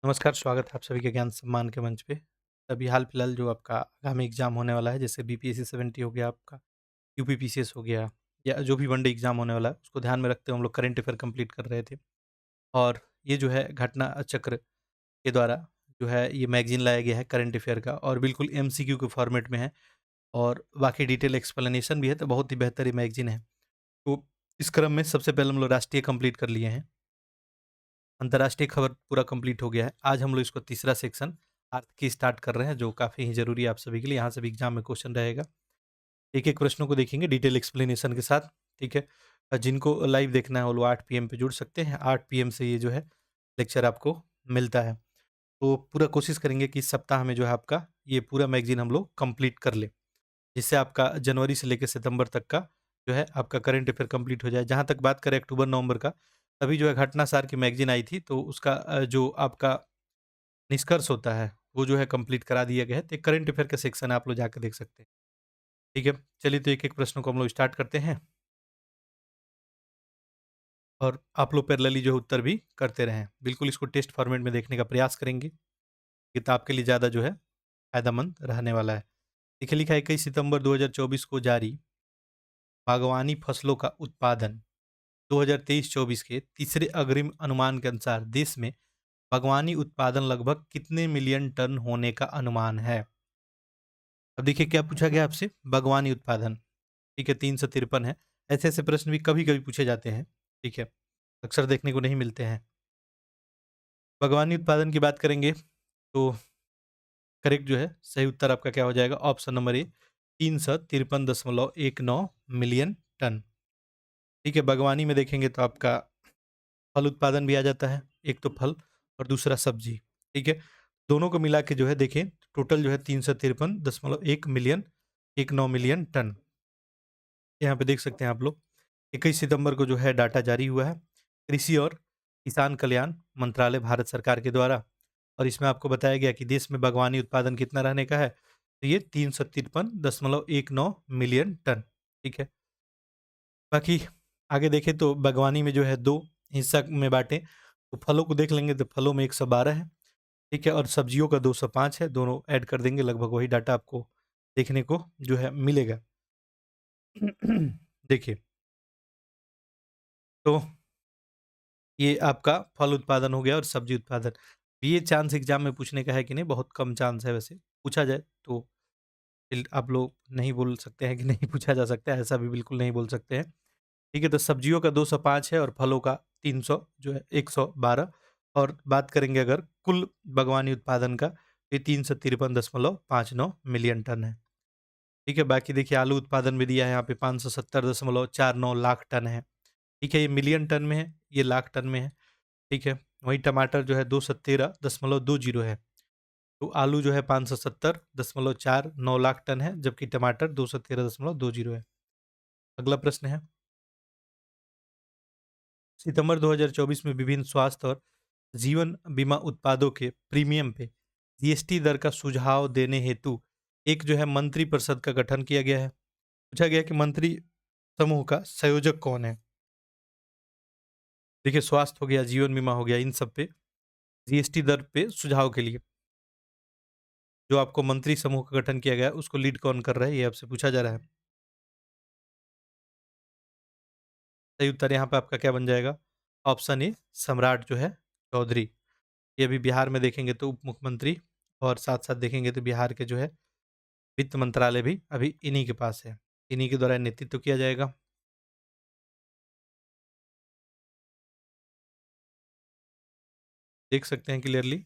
नमस्कार, स्वागत है आप सभी के ज्ञान सम्मान के मंच पे। अभी हाल-फिलहाल जो आपका आगामी एग्ज़ाम होने वाला है, जैसे बीपीएससी 70 हो गया आपका, यूपीपीसीएस हो गया या जो भी वन डे एग्ज़ाम होने वाला है, उसको ध्यान में रखते हुए हम लोग करंट अफ़ेयर कंप्लीट कर रहे थे। और ये जो है घटना चक्र के द्वारा जो है ये मैगज़ीन लाया गया है करंट अफ़ेयर का और बिल्कुल एमसीक्यू के फॉर्मेट में है और बाकी डिटेल एक्सप्लेनेशन भी है, तो बहुत ही बेहतर ये मैगज़ीन है। तो इस क्रम में सबसे पहले हम लोग राष्ट्रीय कंप्लीट कर लिए हैं। अंतर्राष्ट्रीय खबर पूरा कंप्लीट हो गया है। आज हम लोग इसको तीसरा सेक्शन अर्थ की स्टार्ट कर रहे हैं, जो काफ़ी ही ज़रूरी है आप सभी के लिए। यहाँ से भी एग्ज़ाम में क्वेश्चन रहेगा। एक-एक प्रश्नों को देखेंगे डिटेल एक्सप्लेनेशन के साथ, ठीक है? जिनको लाइव देखना है वो लोग 8 पीएम पे जुड़ सकते हैं। 8 पीएम से ये जो है लेक्चर आपको मिलता है। तो पूरा कोशिश करेंगे कि इस सप्ताह में जो है आपका ये पूरा मैगज़ीन हम लोग कंप्लीट कर लें। जिससे आपका जनवरी से लेके सितंबर तक का जो है आपका करंट अफ़ेयर कंप्लीट हो जाए। जहाँ तक बात करें अक्टूबर-नवंबर का, अभी जो है घटनासार की मैगज़ीन आई थी, तो उसका जो आपका निष्कर्ष होता है, वो जो है कंप्लीट करा दिया गया है। तो एक करंट अफ़ेयर का सेक्शन है, आप लोग जाके देख सकते हैं। ठीक है? चलिए तो एक-एक प्रश्नों को हम लोग स्टार्ट करते हैं और आप लोग पैरेलली जो है उत्तर भी करते रहें। बिल्कुल इसको टेस्ट फॉर्मेट में देखने का प्रयास करेंगे, ये तो आपके लिए ज़्यादा जो है फ़ायदेमंद रहने वाला है। देखिए लिखा है 21 सितंबर 2024 को जारी बागवानी फसलों का उत्पादन 2023-24 के तीसरे अग्रिम अनुमान के अनुसार देश में बागवानी उत्पादन लगभग कितने मिलियन टन होने का अनुमान है? अब देखिए क्या पूछा गया आपसे? बागवानी उत्पादन, ठीक है, 353 है। ऐसे-ऐसे प्रश्न भी कभी-कभी पूछे जाते हैं, ठीक है, अक्सर देखने को नहीं मिलते हैं। बागवानी उत्पादन की बात करेंगे तो करेक्ट जो है सही उत्तर आपका क्या हो जाएगा? Option number A 353.19 million ton. ठीक है, बागवानी में देखेंगे तो आपका फल उत्पादन भी आ जाता है, एक तो फल और दूसरा सब्ज़ी, ठीक है? दोनों को मिला के जो है देखें टोटल जो है 353.19 मिलियन 19 मिलियन टन। यहाँ पे देख सकते हैं आप लोग 21 सितंबर को जो है डाटा जारी हुआ है, कृषि और किसान कल्याण मंत्रालय भारत सरकार के द्वारा और इसमें आपको बताया गया कि देश में बागवानी उत्पादन कितना रहने का है, तो ये 353.19 मिलियन टन, ठीक है? बाकी आगे देखें तो बागवानी में जो है 2 हिस्सा में बाँटे, तो फलों को देख लेंगे तो फलों में 112 है, ठीक है? और सब्जियों का 205 है, दोनों ऐड कर देंगे लगभग वही डाटा आपको देखने को जो है मिलेगा। देखिए, तो ये आपका फल उत्पादन हो गया और सब्जी उत्पादन। ये चांस एग्ज़ाम में पूछने का है कि नहीं, बहुत कम चांस है वैसे, पूछा जाए तो फिर आप लोग नहीं बोल सकते हैं कि नहीं पूछा जा सकता है, ऐसा भी बिल्कुल नहीं बोल सकते हैं। ठीक है, तो सब्जियों का 205 है और फलों का 300 जो है 112 और बात करेंगे अगर कुल बागवानी उत्पादन का, ये 353.59 मिलियन टन है। ठीक है, बाकी देखिए आलू उत्पादन भी दिया है यहाँ पे 570.49 लाख टन है। ठीक है, ये मिलियन टन में है, ये लाख टन में है। ठीक है, वहीं टमाटर जो है 217.20 है। तो आलू जो है 570.49 लाख टन है, जबकि टमाटर 213.20 है। अगला प्रश्न है सितंबर 2024 में विभिन्न स्वास्थ्य और जीवन बीमा उत्पादों के प्रीमियम पे जीएसटी दर का सुझाव देने हेतु एक जो है मंत्री परिषद का गठन किया गया है। पूछा गया कि मंत्री समूह का संयोजक कौन है? देखिए स्वास्थ्य हो गया, जीवन बीमा हो गया, इन सब पे जीएसटी दर पे सुझाव के लिए जो आपको मंत्री समूह का गठन किया गया है, उसको लीड कौन कर रहा है? ये आपसे पूछा जा रहा है। सही उत्तर यहाँ पे आपका क्या बन जाएगा? ऑप्शन ए सम्राट जो है चौधरी। ये अभी बिहार में देखेंगे तो उप मुख्यमंत्री और साथ-साथ देखेंगे तो बिहार के जो है वित्त मंत्रालय भी अभी इन्हीं के पास है। इन्हीं के द्वारा नेतृत्व किया जाएगा। देख सकते हैं क्लियरली।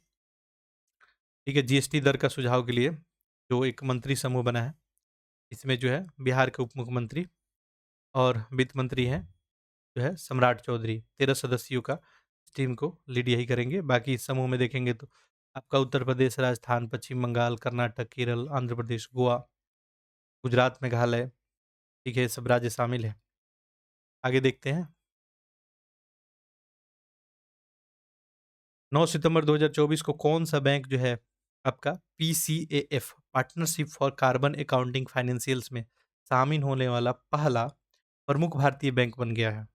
ठीक है, जीएसटी दर का सुझाव के लिए जो एक मंत्री समूह बना है, इसमें जो है बिहार के उप मुख्यमंत्री और वित्त मंत्री हैं जो है सम्राट चौधरी। 13 सदस्यों का इस टीम को लीड यही करेंगे। बाकी इस समूह में देखेंगे तो आपका उत्तर प्रदेश, राजस्थान, पश्चिम बंगाल, कर्नाटक, केरल, आंध्र प्रदेश, गोवा, गुजरात, मेघालय, ठीक है, ये सब राज्य शामिल हैं। आगे देखते हैं। 9 सितंबर 2024 को कौन-सा बैंक जो है आपका PCAF partnership for carbon accounting financials में शामिल होने वाला पहला प्रमुख भारतीय बैंक बन गया है?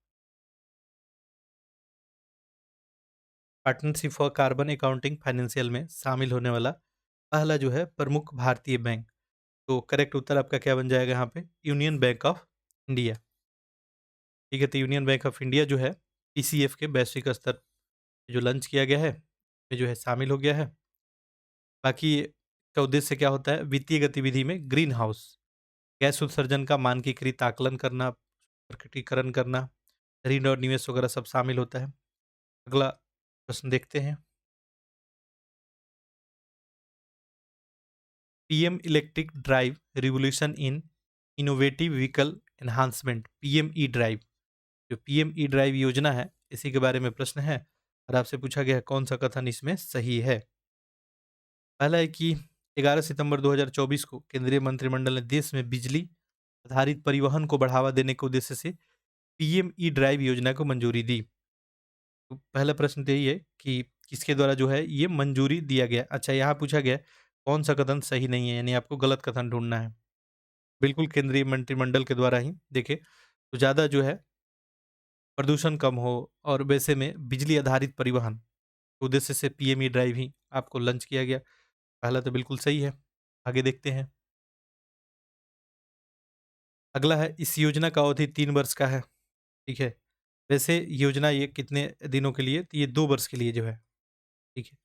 Partnership for carbon accounting financial में शामिल होने वाला पहला जो है प्रमुख भारतीय बैंक। तो करेक्ट उत्तर आपका क्या बन जाएगा यहाँ पे? Union bank of India. ठीक है, तो यूनियन बैंक ऑफ इंडिया जो है पीसीएफ के वैश्विक स्तर पे जो लॉन्च किया गया है, ये जो है शामिल हो गया है। बाकी का उद्देश्य क्या होता है? वित्तीय गतिविधि में ग्रीन हाउस गैस उत्सर्जन का मानकीकृत आकलन करना, प्रकटीकरण करना, ऋण और निवेश वगैरह सब शामिल होता है। अगला प्रश्न देखते हैं। PM electric drive revolution in innovative vehicle enhancement, PM E drive. जो पीएम ई ड्राइव योजना है, इसी के बारे में प्रश्न है और आपसे पूछा गया है कौन सा कथन इसमें सही है। पहला है कि 11 सितंबर 2024 को केंद्रीय मंत्रिमंडल ने देश में बिजली आधारित परिवहन को बढ़ावा देने के उद्देश्य से पीएम ई ड्राइव योजना को मंजूरी दी। तो पहला प्रश्न तो यही है कि किसके द्वारा जो है ये मंजूरी दिया गया। अच्छा, यहाँ पूछा गया कौन सा कथन सही नहीं है, यानी आपको गलत कथन ढूंढना है। बिल्कुल केंद्रीय मंत्रिमंडल के द्वारा ही। देखिए, तो ज़्यादा जो है प्रदूषण कम हो और वैसे में बिजली आधारित परिवहन के उद्देश्य से पीएमई ड्राइव ही आपको लॉन्च किया गया। पहला तो बिल्कुल सही है। आगे देखते हैं। अगला है, इस योजना का अवधि 3 वर्ष का है। ठीक है। वैसे योजना ये कितने दिनों के लिए? तो ये 2 वर्ष के लिए जो है। ठीक है।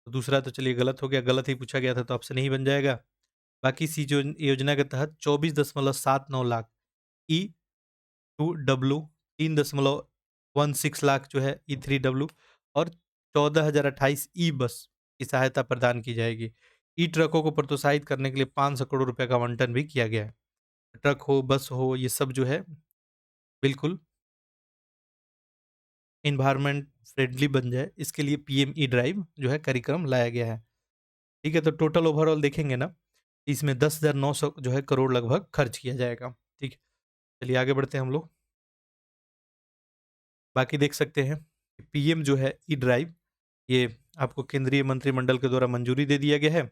तो दूसरा तो चलिए गलत हो गया, गलत ही पूछा गया था तो ऑप्शन नहीं बन जाएगा। बाकी इसी जो योजना के तहत 24.79 लाख E2W, 3.16 लाख जो है E3W और 14,028 ई बस की सहायता प्रदान की जाएगी। ई ट्रकों को प्रोत्साहित करने के लिए 500 करोड़ रुपए का आवंटन भी किया गया है। ट्रक हो, बस हो, ये सब जो है बिल्कुल एनवायरनमेंट फ्रेंडली बन जाए, इसके लिए पीएम ई ड्राइव जो है कार्यक्रम लाया गया है। ठीक है, तो टोटल ओवरऑल देखेंगे ना, इसमें 10,900 जो है करोड़ लगभग खर्च किया जाएगा। ठीक है, चलिए आगे बढ़ते हैं हम लोग। बाकी देख सकते हैं पीएम जो है ई ड्राइव, ये आपको केंद्रीय मंत्रिमंडल के द्वारा मंजूरी दे दिया गया है।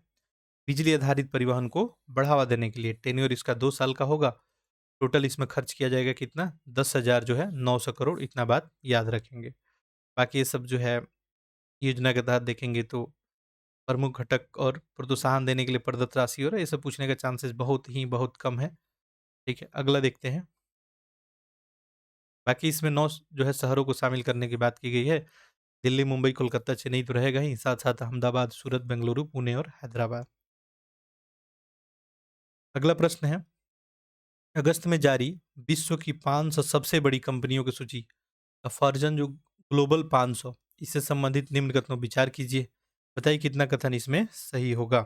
बिजली आधारित परिवहन को बढ़ावा देने के लिए टेन्योर इसका 2 साल का होगा। टोटल इसमें खर्च किया जाएगा कितना? 10,000 जो है 900 करोड़, इतना बात याद रखेंगे। बाकी ये सब जो है योजना के तहत देखेंगे तो प्रमुख घटक और प्रोत्साहन देने के लिए प्रदत्त राशि और ये सब पूछने का चांसेस बहुत ही बहुत कम है। ठीक है, अगला देखते हैं। बाकी इसमें 9 जो है शहरों को शामिल करने की बात की गई है। दिल्ली, मुंबई, कोलकाता, चेन्नई तो रहेगा ही, साथ-साथ अहमदाबाद, सूरत, बेंगलुरु, पुणे और हैदराबाद। अगला प्रश्न है, अगस्त में जारी विश्व की 500 सबसे बड़ी कंपनियों की सूची, फॉर्च्यून जो ग्लोबल 500, इससे संबंधित निम्न कथनों पर विचार कीजिए। बताइए कितना कथन इसमें सही होगा।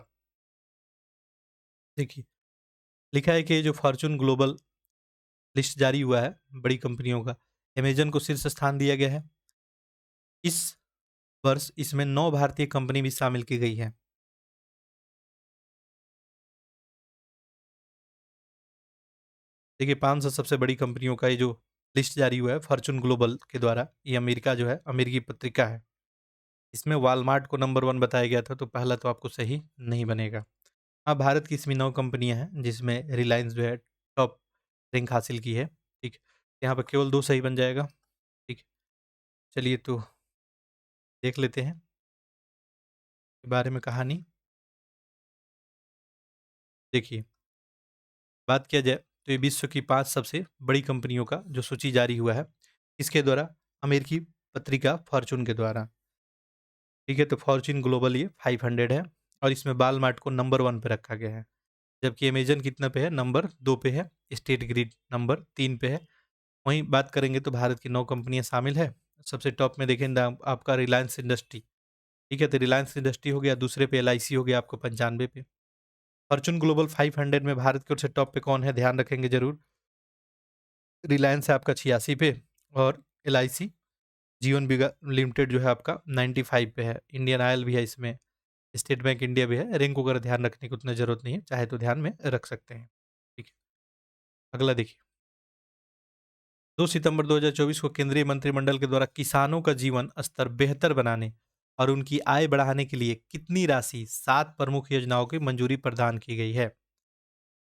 देखिए, लिखा है कि ये जो फॉर्च्यून ग्लोबल लिस्ट जारी हुआ है बड़ी कंपनियों का, अमेज़न को शीर्ष स्थान दिया गया है। इस वर्ष इसमें 9 भारतीय कंपनी भी शामिल की गई है। देखिए, 500 सबसे बड़ी कंपनियों का ये जो लिस्ट जारी हुआ है फॉर्च्यून ग्लोबल के द्वारा, ये अमेरिका जो है, अमेरिकी पत्रिका है। इसमें वॉलमार्ट को नंबर 1 बताया गया था, तो पहला तो आपको सही नहीं बनेगा। हाँ, भारत की इसमें 9 कंपनियाँ हैं, जिसमें रिलायंस जो है टॉप रैंक हासिल की है। ठीक, यहाँ पर केवल 2 सही बन जाएगा। ठीक, चलिए तो देख लेते हैं के बारे में कहानी। देखिए, बात किया जाए तो ये विश्व की 5 सबसे बड़ी कंपनियों का जो सूची जारी हुआ है, किसके द्वारा? अमेरिकी पत्रिका फॉर्च्यून के द्वारा। ठीक है, तो फॉर्च्यून ग्लोबल ये 500 है और इसमें वॉलमार्ट को नंबर 1 पे रखा गया है। जबकि अमेज़न कितना पे है? नंबर 2 पे है, स्टेट ग्रिड नंबर 3 पे है। वहीं बात करेंगे तो भारत की 9 कंपनियाँ शामिल है। सबसे टॉप में देखें आपका रिलायंस इंडस्ट्री। ठीक है, तो रिलायंस इंडस्ट्री हो गया, दूसरे पे एलआईसी हो गया आपको 95 पे। फॉर्च्यून ग्लोबल 500 में भारत की ओर से टॉप पे कौन है? ध्यान रखेंगे ज़रूर। रिलायंस है आपका 86 पे और एलआईसी जीवन बीमा लिमिटेड जो है आपका 95 पे है। इंडियन ऑयल भी है इसमें, स्टेट बैंक इंडिया भी है। रैंक वगैरह ध्यान रखने की उतना ज़रूरत नहीं है, चाहे तो ध्यान में रख सकते हैं। ठीक है, अगला देखिए। 2 सितंबर 2024 को केंद्रीय मंत्रिमंडल के द्वारा किसानों का जीवन स्तर बेहतर बनाने और उनकी आय बढ़ाने के लिए कितनी राशि 7 प्रमुख योजनाओं की मंजूरी प्रदान की गई है।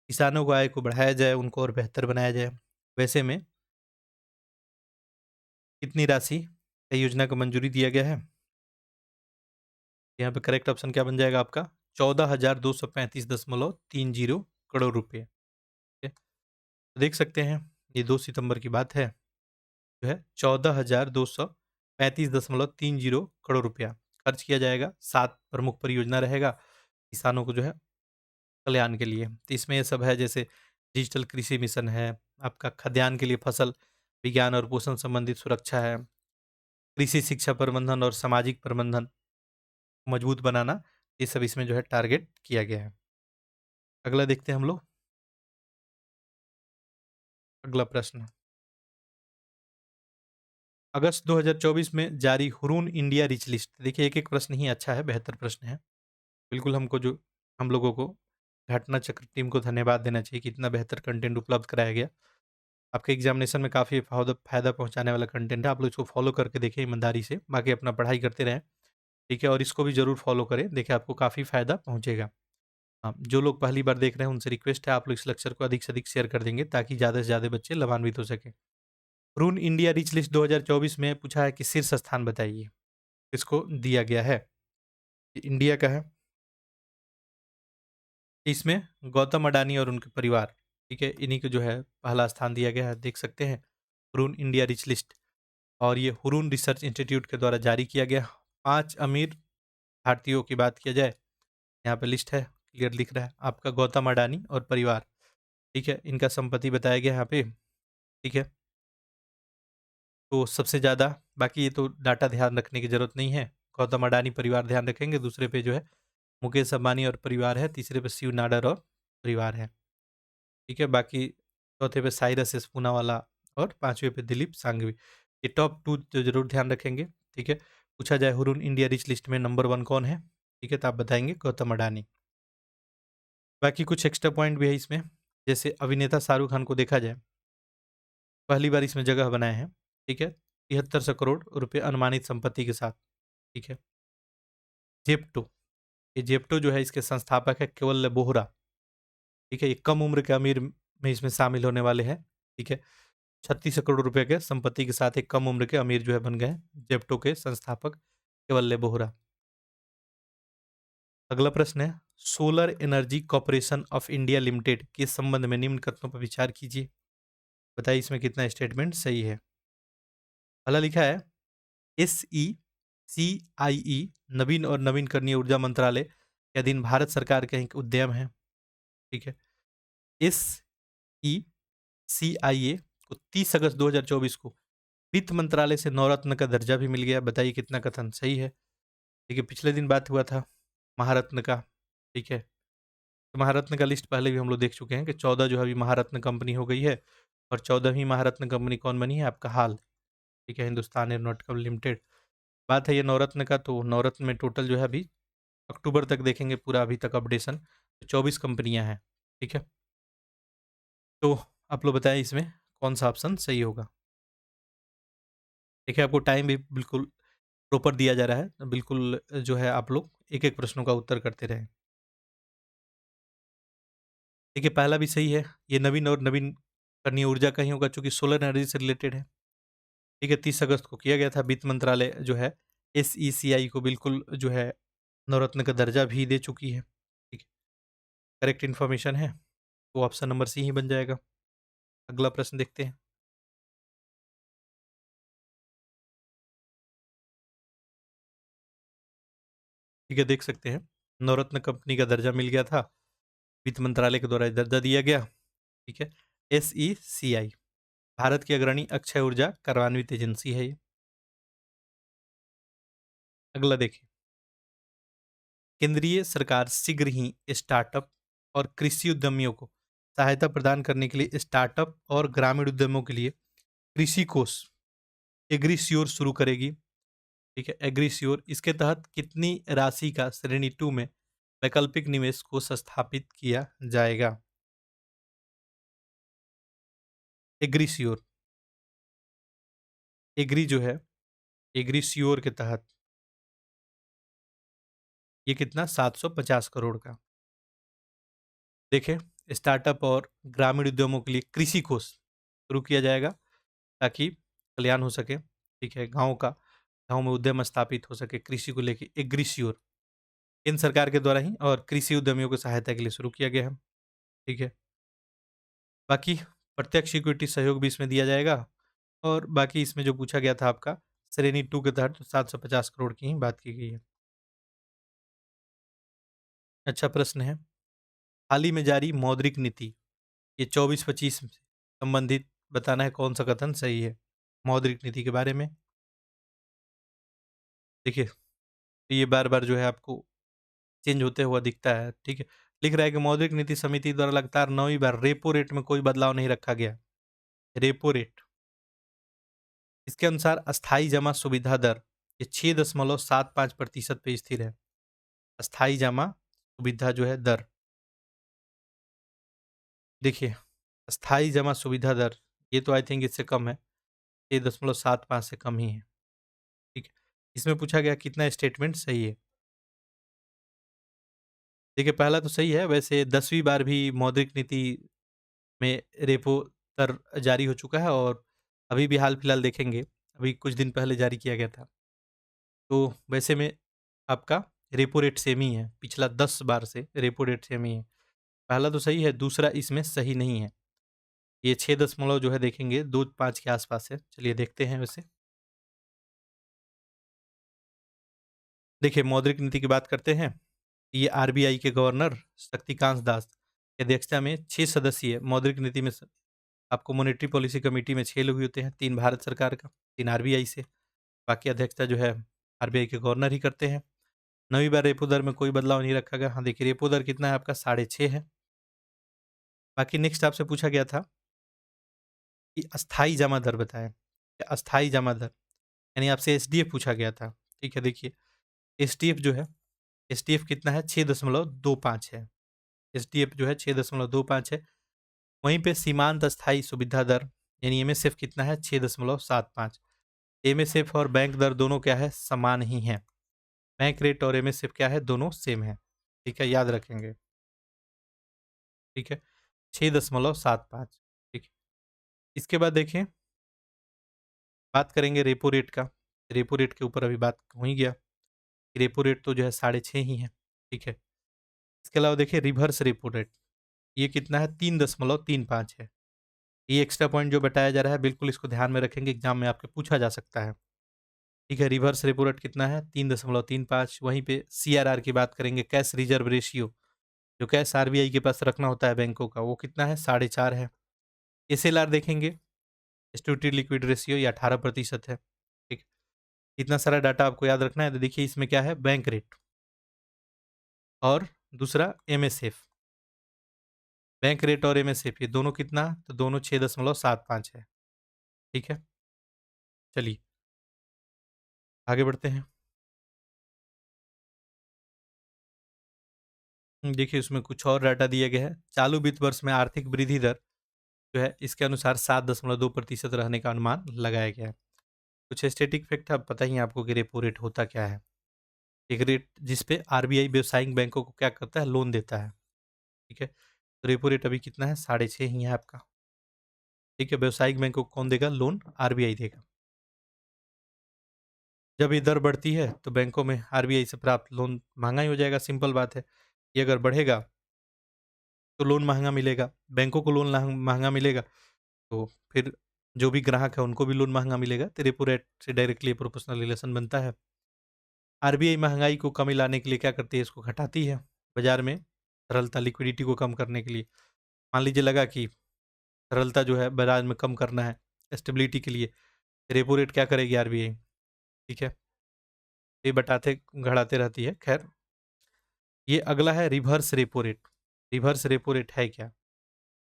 किसानों को आय को बढ़ाया जाए, उनको और बेहतर बनाया जाए, वैसे में कितनी राशि योजना को मंजूरी दिया गया है? यहाँ पे करेक्ट ऑप्शन क्या बन जाएगा आपका? 14,235.30 करोड़ रुपए। ठीक है? तो देख सकते हैं, ये 2 सितंबर की बात है, जो है 14,235.30 करोड़ रुपया खर्च किया जाएगा। 7 प्रमुख परियोजना रहेगा किसानों को जो है कल्याण के लिए। तो इसमें ये सब है, जैसे डिजिटल कृषि मिशन है, आपका खाद्यान्न के लिए फसल विज्ञान और पोषण संबंधित सुरक्षा है, कृषि शिक्षा प्रबंधन और सामाजिक प्रबंधन मजबूत बनाना, ये सब इसमें जो है टारगेट किया गया है। अगला देखते हैं हम लोग। अगला प्रश्न, अगस्त 2024 में जारी हुरून इंडिया रिच लिस्ट। देखिए, एक-एक प्रश्न ही अच्छा है, बेहतर प्रश्न है। बिल्कुल हमको जो हम लोगों को घटना चक्र टीम को धन्यवाद देना चाहिए कि इतना बेहतर कंटेंट उपलब्ध कराया गया। आपके एग्ज़ामिनेशन में काफ़ी फ़ायदा पहुँचाने वाला कंटेंट है। आप लोग इसको फ़ॉलो करके देखिए ईमानदारी से, बाकी अपना पढ़ाई करते रहें, ठीक है? और इसको भी ज़रूर फ़ॉलो करें, देखिए आपको काफ़ी फ़ायदा पहुँचेगा। हाँ, जो लोग पहली बार देख रहे हैं उनसे रिक्वेस्ट है, आप लोग इस लेक्चर को अधिक से अधिक शेयर कर देंगे ताकि ज़्यादा से ज़्यादा बच्चे लाभान्वित हो सकें। रून इंडिया रिच लिस्ट 2024 में पूछा है कि शीर्ष स्थान बताइए, इसको दिया गया है। ये इंडिया का है, इसमें गौतम अडानी और उनके परिवार, ठीक है? इन्हीं को जो है पहला स्थान दिया गया है, देख सकते हैं, रून इंडिया रिच लिस्ट। और ये हुरून रिसर्च इंस्टीट्यूट के द्वारा जारी किया गया। 5 अमीर भारतीयों की बात किया जाए, यहाँ पे लिस्ट है, क्लियर दिख रहा है आपका, गौतम अडानी और परिवार, ठीक है? इनका संपत्ति बताया गया है यहाँ पे, ठीक है? तो सबसे ज़्यादा, बाकी ये तो डाटा ध्यान रखने की ज़रूरत नहीं है। गौतम अडानी परिवार ध्यान रखेंगे, दूसरे पे जो है मुकेश अंबानी और परिवार है, तीसरे पे शिव नाडर और परिवार है, ठीक है? बाकी चौथे पे साइरस एस पूनावाला और 5वें पे दिलीप शांघवी। ये टॉप 2 जो ज़रूर ध्यान रखेंगे, ठीक है? पूछा जाए हुरून इंडिया रिच लिस्ट में नंबर 1 कौन है, ठीक है? तो आप बताएँगे गौतम अडानी। बाकी कुछ एक्स्ट्रा पॉइंट भी है इसमें, जैसे अभिनेता शाहरुख खान को देखा जाए, पहली बार इसमें जगह बनाए हैं, ठीक है? 7300 करोड़ रुपए अनुमानित संपत्ति के साथ, ठीक है? ज़ेप्टो, ये ज़ेप्टो जो है इसके संस्थापक है केवल बोहरा, ठीक है? ये कम उम्र के अमीर में इसमें शामिल होने वाले हैं, ठीक है? 36 करोड़ रुपए के संपत्ति के साथ एक कम उम्र के अमीर जो है बन गए हैं, ज़ेप्टो के संस्थापक केवल बोहरा। अगला प्रश्न है, solar energy corporation of India limited के संबंध में निम्न कथनों पर विचार कीजिए। बताइए इसमें कितना स्टेटमेंट सही है। पहला लिखा है, SECIE नवीन और नवीनकरणीय ऊर्जा मंत्रालय के अधीन भारत सरकार का एक उद्यम है, ठीक है? SECIA को 30 अगस्त 2024 को वित्त मंत्रालय से नवरत्न का दर्जा भी मिल गया। बताइए कितना कथन सही है। देखिए, पिछले दिन बात हुआ था महारत्न का, ठीक है? तो महारत्न का लिस्ट पहले भी हम लोग देख चुके हैं कि 14 जो है अभी महारत्न कंपनी हो गई है, और 14वीं महारत्न कंपनी कौन बनी है? आपका हाल, ठीक है, हिंदुस्तान एरोनॉटिकल लिमिटेड। बात है ये नवरत्न का, तो नवरत्न में टोटल जो है अभी अक्टूबर तक देखेंगे पूरा अभी तक अपडेशन, तो 24 कंपनियां हैं, ठीक है? तो आप लोग बताएं इसमें कौन सा ऑप्शन सही होगा। देखिए, आपको टाइम भी बिल्कुल प्रॉपर दिया जा रहा है, तो बिल्कुल जो है आप लोग एक एक प्रश्नों का उत्तर करते रहें। देखिए, पहला भी सही है, ये नवीन और नवीनकरणीय ऊर्जा का ही होगा चूंकि सोलर एनर्जी से रिलेटेड है, ठीक है? 30 अगस्त को किया गया था, वित्त मंत्रालय जो है SECI को बिल्कुल जो है नवरत्न का दर्जा भी दे चुकी है, ठीक है? करेक्ट इन्फॉर्मेशन है, तो ऑप्शन नंबर सी ही बन जाएगा। अगला प्रश्न देखते हैं। ठीक है, देख सकते हैं, नवरत्न कंपनी का दर्जा मिल गया था, वित्त मंत्रालय के द्वारा ये दर्जा दिया गया, ठीक है? SECI भारत की अग्रणी अक्षय ऊर्जा कार्यान्वित एजेंसी है ये। अगला देखिए, केंद्रीय सरकार शीघ्र ही स्टार्टअप और कृषि उद्यमियों को सहायता प्रदान करने के लिए स्टार्टअप और ग्रामीण उद्यमों के लिए कृषि कोष एग्रीश्योर शुरू करेगी, ठीक है? एग्रीश्योर, इसके तहत कितनी राशि का श्रेणी 2 में वैकल्पिक निवेश कोष स्थापित किया जाएगा? एग्रीश्योर, एग्री जो है, एग्रीश्योर के तहत ये कितना 750 करोड़ का। देखें, स्टार्टअप और ग्रामीण उद्यमों के लिए कृषि कोष शुरू किया जाएगा ताकि कल्याण हो सके, ठीक है? गाँव में उद्यम स्थापित हो सके कृषि को लेके, एग्रीश्योर। केंद्र सरकार के द्वारा ही और कृषि उद्यमियों को सहायता के लिए शुरू किया गया है, ठीक है। बाकी प्रत्यक्ष इक्विटी सहयोग भी इसमें दिया जाएगा और बाकी इसमें जो पूछा गया था आपका श्रेणी 2 के तहत 750 करोड़ की ही बात की गई है। अच्छा प्रश्न है, हाल ही में जारी मौद्रिक नीति ये 24-25 से संबंधित बताना है कौन सा कथन सही है। मौद्रिक नीति के बारे में देखिए, ये बार-बार जो है आपको चेंज होते हुआ दिखता है, ठीक है। लिख रहा है कि मौद्रिक नीति समिति द्वारा लगातार 9वीं बार रेपो रेट में कोई बदलाव नहीं रखा गया। रेपो रेट, इसके अनुसार अस्थायी जमा सुविधा दर ये 6.75% पे स्थिर है। अस्थायी जमा सुविधा जो है दर, देखिए अस्थायी जमा सुविधा दर ये तो आई थिंक इससे कम है, 6.75 से कम ही है, ठीक है। इसमें पूछा गया कितना स्टेटमेंट सही है। देखिए पहला तो सही है, वैसे 10वीं बार भी मौद्रिक नीति में रेपो दर जारी हो चुका है और अभी भी हाल-फिलहाल देखेंगे, अभी कुछ दिन पहले जारी किया गया था। तो वैसे में आपका रेपो रेट सेम ही है, पिछला 10 बार से रेपो रेट सेम ही है। पहला तो सही है, दूसरा इसमें सही नहीं है। ये 6 दशमलव जो है देखेंगे 25 के आस-पास है। चलिए देखते हैं वैसे। देखिए मौद्रिक नीति की बात करते हैं, ये आरबीआई के गवर्नर शक्तिकांत दास की अध्यक्षता में 6 सदस्यीय मौद्रिक नीति में आपको मॉनेटरी पॉलिसी कमेटी में 6 लोग ही होते हैं, 3 भारत सरकार का, 3 आरबीआई से, बाकी अध्यक्षता जो है आरबीआई के गवर्नर ही करते हैं। 9वीं बार रेपो दर में कोई बदलाव नहीं रखा गया। हाँ, देखिए रेपो दर कितना है आपका 6.5 है। बाकी नेक्स्ट आपसे पूछा गया था कि अस्थायी जमा दर बताएँ। अस्थायी जमा दर यानी आपसे एसडीएफ पूछा गया था, ठीक है। देखिए एसडीएफ जो है, एसडीएफ कितना है 6.25 है। एसडीएफ जो है 6.25 है। वहीं पे सीमांत अस्थायी सुविधा दर यानी एमएसएफ कितना है 6.75। एमएसएफ और बैंक दर दोनों क्या है समान ही हैं। बैंक रेट और एमएसएफ क्या है दोनों सेम है, ठीक है, याद रखेंगे, ठीक है। 6.75, ठीक है। इसके बाद देखें, बात करेंगे रेपो रेट का। रेपो रेट के ऊपर अभी बात हो ही गया, रेपो रेट तो जो है 6.5 ही है, ठीक है। इसके अलावा देखिए रिवर्स रेपो रेट, ये कितना है 3.35 है। ये एक्स्ट्रा पॉइंट जो बताया जा रहा है बिल्कुल इसको ध्यान में रखेंगे, एग्जाम में आपके पूछा जा सकता है, ठीक है। रिवर्स रेपो रेट कितना है 3.35। वहीं पे सीआरआर की बात करेंगे, कैश रिजर्व रेशियो, जो कैश आरबीआई के पास रखना होता है बैंकों का, वो कितना है 4.5 है। एसएलआर देखेंगे, स्टूटी लिक्विड रेशियो, ये 18% है, ठीक। इतना सारा डाटा आपको याद रखना है। तो देखिए इसमें क्या है बैंक रेट और दूसरा एमएसएफ, बैंक रेट और एमएसएफ ये दोनों कितना, तो दोनों 6.75 है, ठीक है। चलिए आगे बढ़ते हैं। देखिए उसमें कुछ और डाटा दिया गया है। चालू वित्त वर्ष में आर्थिक वृद्धि दर जो है इसके अनुसार 7.2% रहने का अनुमान लगाया गया है। कुछ स्टैटिक फैक्ट अब पता ही है आपको कि रेपो रेट होता क्या है। एक रेट जिस पे आरबीआई व्यावसायिक बैंकों को क्या करता है लोन देता है, ठीक है। तो रेपो रेट अभी कितना है 6.5 ही है आपका, ठीक है। व्यावसायिक बैंकों को कौन देगा लोन, आरबीआई देगा। जब ये दर बढ़ती है तो बैंकों में आरबीआई से प्राप्त लोन महंगा ही हो जाएगा, सिंपल बात है। ये अगर बढ़ेगा तो लोन महंगा मिलेगा, बैंकों को लोन महंगा मिलेगा, तो फिर जो भी ग्राहक है उनको भी लोन महंगा मिलेगा। तो रेपो रेट से डायरेक्टली प्रोपोर्शनल रिलेशन बनता है। आरबीआई महंगाई को कमी लाने के लिए क्या करती है, इसको घटाती है बाजार में, तरलता लिक्विडिटी को कम करने के लिए। मान लीजिए लगा कि तरलता जो है बाजार में कम करना है स्टेबिलिटी के लिए, रेपो रेट क्या करेगी आरबीआई, ठीक है। ये बटाते घड़ाते रहती है। खैर ये अगला है reverse repo rate. Reverse repo rate है क्या,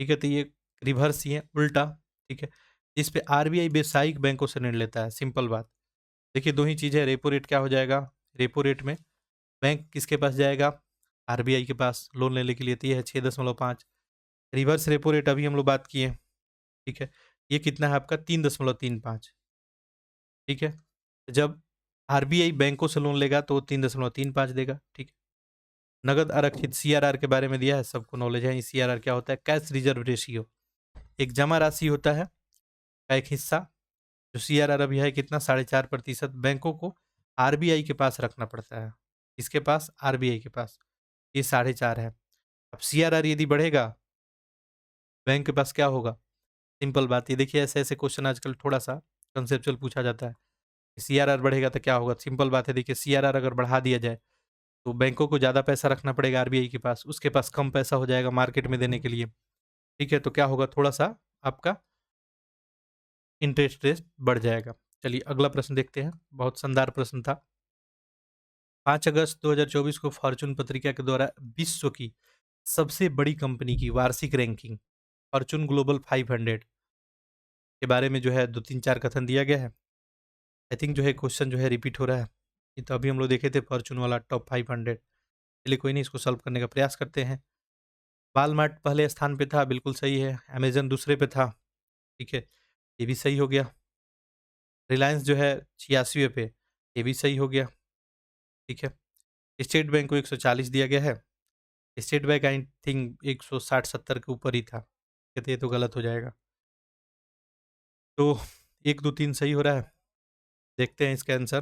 ठीक है। तो ये रिवर्स ही है, उल्टा, ठीक है। इस पे आरबीआई व्यावसायिक बैंकों से ऋण लेता है, सिंपल बात। देखिए 2 ही चीज़ है, रेपो रेट क्या हो जाएगा, रेपो रेट में बैंक किसके पास जाएगा, आरबीआई के पास लोन लेने के लिए, तो ये है 6.5। रिवर्स रेपो रेट अभी हम लोग बात किए, ठीक है। ये कितना है आपका 3.35, ठीक है। जब आरबीआई बैंकों से लोन लेगा तो वो 3.35 देगा, ठीक है। नगद आरक्षित सीआरआर के बारे में दिया है, सबको नॉलेज है। सीआरआर क्या होता है, कैश रिजर्व रेशियो, एक जमा राशि होता है का एक हिस्सा, जो सीआरआर अभी है कितना 4.5% बैंकों को आरबीआई के पास रखना पड़ता है, किसके पास? आरबीआई के पास। ये 4.5 है। अब सीआरआर यदि बढ़ेगा, बैंक के पास क्या होगा? सिंपल बात है। देखिए ऐसे-ऐसे क्वेश्चन आजकल थोड़ा-सा कंसेप्चुअल पूछा जाता है। सीआरआर बढ़ेगा तो क्या होगा? सिंपल बात है। देखिए सीआरआर अगर बढ़ा दिया जाए, तो बैंकों को ज़्यादा पैसा रखना पड़ेगा आरबीआई के पास, उसके पास कम पैसा हो जाएगा मार्केट में देने के लिए। ठीक है? तो क्या होगा? थोड़ा-सा आपका इंटरेस्ट रेट बढ़ जाएगा। चलिए अगला प्रश्न देखते हैं। बहुत शानदार प्रश्न था। 5 अगस्त 2024 को फॉर्च्यून पत्रिका के द्वारा विश्व की सबसे बड़ी कंपनी की वार्षिक रैंकिंग फॉर्च्यून ग्लोबल 500 के बारे में जो है 2-3-4 कथन दिया गया है। आई थिंक जो है क्वेश्चन जो है रिपीट हो रहा है। ये तो अभी हम लोग देखे थे फॉर्च्यून वाला टॉप 500। चलिए कोई नहीं, इसको सॉल्व करने का प्रयास करते हैं। वॉलमार्ट पहले स्थान पे था, बिल्कुल सही है। अमेज़न दूसरे पे था, ठीक है, ये भी सही हो गया। रिलायंस जो है 86वें पे, ये भी सही हो गया, ठीक है। स्टेट बैंक को 140 दिया गया है। स्टेट बैंक आई थिंक 160-70 के ऊपर ही था। कहते ये तो गलत हो जाएगा। तो 1, 2, 3 सही हो रहा है। देखते हैं इसका आंसर,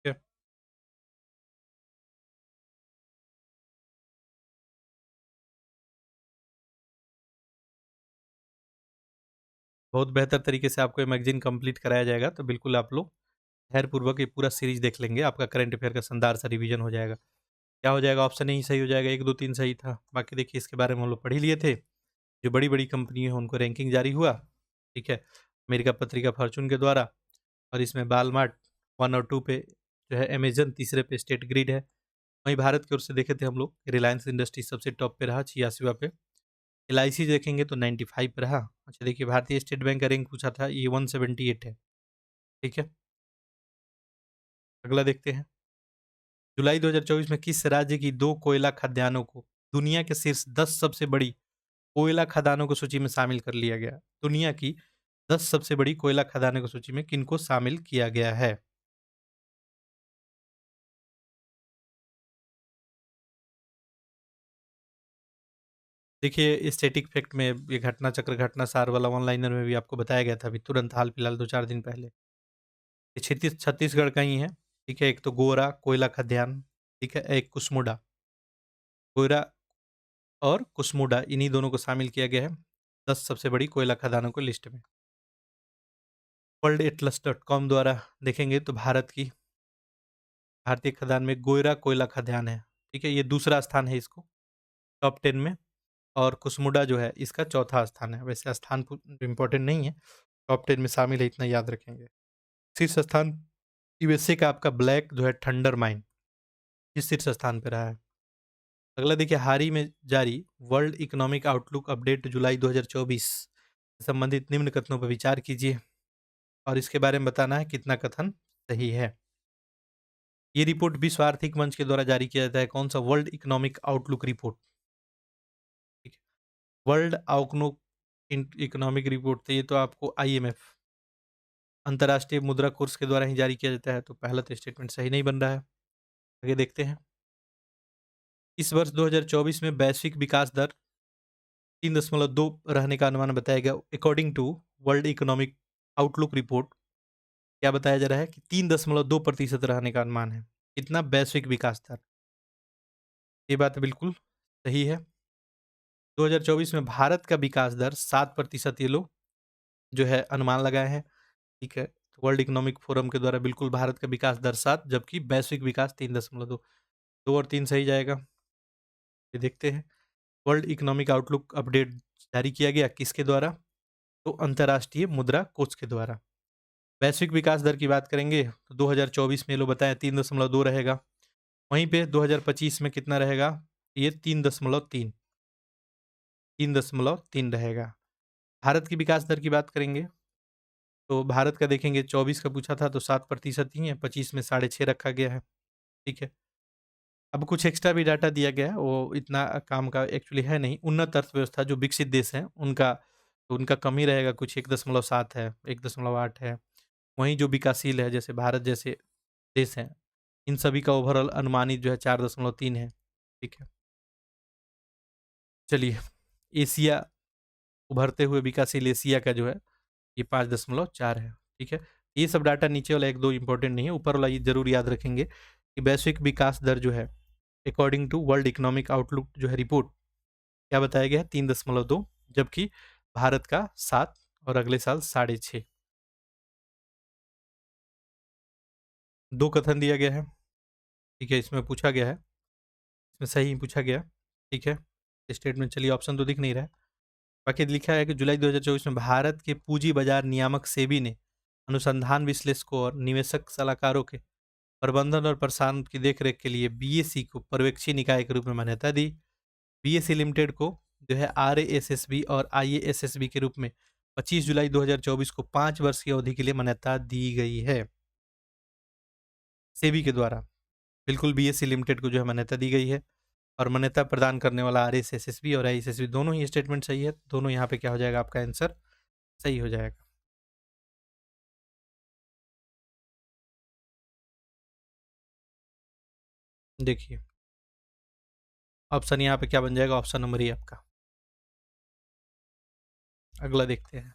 ठीक है। बहुत बेहतर तरीके से आपको ये मैगज़ीन कंप्लीट कराया जाएगा, तो बिल्कुल आप लोग धैर्यपूर्वक ये पूरा सीरीज़ देख लेंगे, आपका करंट अफ़ेयर का शानदार सा रिवीजन हो जाएगा। क्या हो जाएगा? ऑप्शन ए ही सही हो जाएगा, 1, 2, 3 सही था। बाकी देखिए इसके बारे में हम लोग पढ़ ही लिए थे। जो बड़ी-बड़ी कंपनी है उनको रैंकिंग जारी हुआ, ठीक है। अमेरिका पत्रिका फॉर्च्यून के द्वारा, और इसमें वॉलमार्ट 1 और 2 पे जो है, अमेज़न तीसरे पे, स्टेट ग्रिड है। वहीं भारत की ओर से देखे थे हम लोग, रिलायंस इंडस्ट्रीज़ सबसे टॉप पे रहा 86वां पे। एलआईसी देखेंगे तो 95 पे रहा। अच्छा देखिए भारतीय स्टेट बैंक का रैंक पूछा था, ये 178 है, ठीक है। अगला देखते हैं। जुलाई 2024 में किस राज्य की 2 कोयला खदानों को दुनिया के शीर्ष 10 सबसे बड़ी कोयला खदानों को सूची में शामिल कर लिया गया? दुनिया की 10 सबसे बड़ी कोयला खदानों की सूची में किनको शामिल किया गया है? देखिए स्टैटिक फैक्ट में ये घटना चक्र घटना सार वाला वन लाइनर में भी आपको बताया गया था अभी तुरंत हाल-फिलहाल 2-4 दिन पहले। ये छत्तीसगढ़ का ही है, ठीक है? एक तो गोरा कोयला खदान, ठीक है? एक कुसमुंडा। गोयरा और कुसमुंडा इन्हीं दोनों को शामिल किया गया है 10 सबसे बड़ी कोयला खदानों की लिस्ट में। वर्ल्ड एटलस डॉट कॉम द्वारा देखेंगे तो भारतीय खदान में गोयरा कोयला खदान है, ठीक है? ये दूसरा स्थान है इसको टॉप 10 में, और कुसमुंडा जो है इसका चौथा स्थान है। वैसे स्थान इम्पोर्टेंट नहीं है, टॉप 10 में शामिल है इतना याद रखेंगे। शीर्ष स्थान यूएसए का आपका ब्लैक जो है थंडर माइन, इस शीर्ष स्थान पे रहा है। अगला देखिए हाल ही में जारी वर्ल्ड इकोनॉमिक आउटलुक अपडेट जुलाई 2024 से संबंधित निम्न कथनों पर विचार कीजिए और इसके बारे में बताना है कितना कथन सही है। ये रिपोर्ट विश्व आर्थिक मंच के द्वारा जारी किया जाता है। कौन सा? वर्ल्ड इकोनॉमिक आउटलुक रिपोर्ट, ठीक है। वर्ल्ड आउकनोक इकोनॉमिक रिपोर्ट, तो ये तो आपको आईएमएफ अंतर्राष्ट्रीय मुद्रा कोष के द्वारा ही जारी किया जाता है, तो पहला तो स्टेटमेंट सही नहीं बन रहा है। आगे देखते हैं। इस वर्ष 2024 में वैश्विक विकास दर 3.2 रहने का अनुमान बताया गया। According to world economic outlook report, क्या बताया जा रहा है कि 3.2% रहने का अनुमान है। कितना? वैश्विक विकास दर। ये बात बिल्कुल सही है। 2024 में भारत का विकास दर 7% ये लोग जो है अनुमान लगाए हैं, ठीक है। तो वर्ल्ड इकोनॉमिक फोरम के द्वारा बिल्कुल भारत का विकास दर 7, जबकि वैश्विक विकास 3.2। 2 और 3 सही जाएगा। ये देखते हैं। वर्ल्ड इकोनॉमिक आउटलुक अपडेट जारी किया गया किसके द्वारा? तो अंतर्राष्ट्रीय मुद्रा कोष के द्वारा। वैश्विक विकास दर की बात करेंगे तो 2024 में ये लोग बताया 3.2 रहेगा। वहीं पे 2025 में कितना रहेगा? ये 3.3 3.3 रहेगा। भारत की विकास दर की बात करेंगे तो भारत का देखेंगे 24 का पूछा था तो 7% ही है, 25 में 6.5 रखा गया है, ठीक है। अब कुछ एक्स्ट्रा भी डाटा दिया गया है, वो इतना काम का एक्चुअली है नहीं। उन्नत अर्थव्यवस्था जो विकसित देश हैं उनका कम ही रहेगा, कुछ 1.7 है, 1.8 है। वहीं जो विकासशील है जैसे भारत जैसे देश हैं, इन सभी का ओवरऑल अनुमानित जो है 4.3 है, ठीक है। चलिए एशिया, उभरते हुए विकासशील एशिया का जो है ये 5.4 है, ठीक है। ये सब डाटा नीचे वाला 1-2 इंपॉर्टेंट नहीं है, ऊपर वाला ये ज़रूर याद रखेंगे कि वैश्विक विकास दर जो है according to world economic outlook जो है रिपोर्ट, क्या बताया गया है 3.2, जबकि भारत का 7 और अगले साल 6.5। 2 कथन दिया गया है, ठीक है, इसमें पूछा गया है, इसमें सही पूछा गया, ठीक है। स्टेटमेंट चलिए ऑप्शन तो दिख नहीं रहा है। बाकी लिखा है कि जुलाई 2024 में भारत के पूंजी बाजार नियामक सेबी ने अनुसंधान विश्लेषकों और निवेशक सलाहकारों के प्रबंधन और प्रसारण की देखरेख के लिए बीएसई को पर्यवेक्षी निकाय के रूप में मान्यता दी। बीएसई लिमिटेड को जो है आरएएसएसबी और आईएएसएसबी के रूप में 25 जुलाई 2024 को 5 वर्ष की अवधि के लिए मान्यता दी गई है सेबी के द्वारा। बिल्कुल बीएसई लिमिटेड को जो है मान्यता दी गई है और मान्यता प्रदान करने वाला आरएसएसबी और आईएसएसबी दोनों ही स्टेटमेंट सही है, दोनों यहाँ पे क्या हो जाएगा, आपका आंसर सही हो जाएगा। देखिए ऑप्शन यहाँ पे क्या बन जाएगा, ऑप्शन नंबर ए आपका। अगला देखते हैं,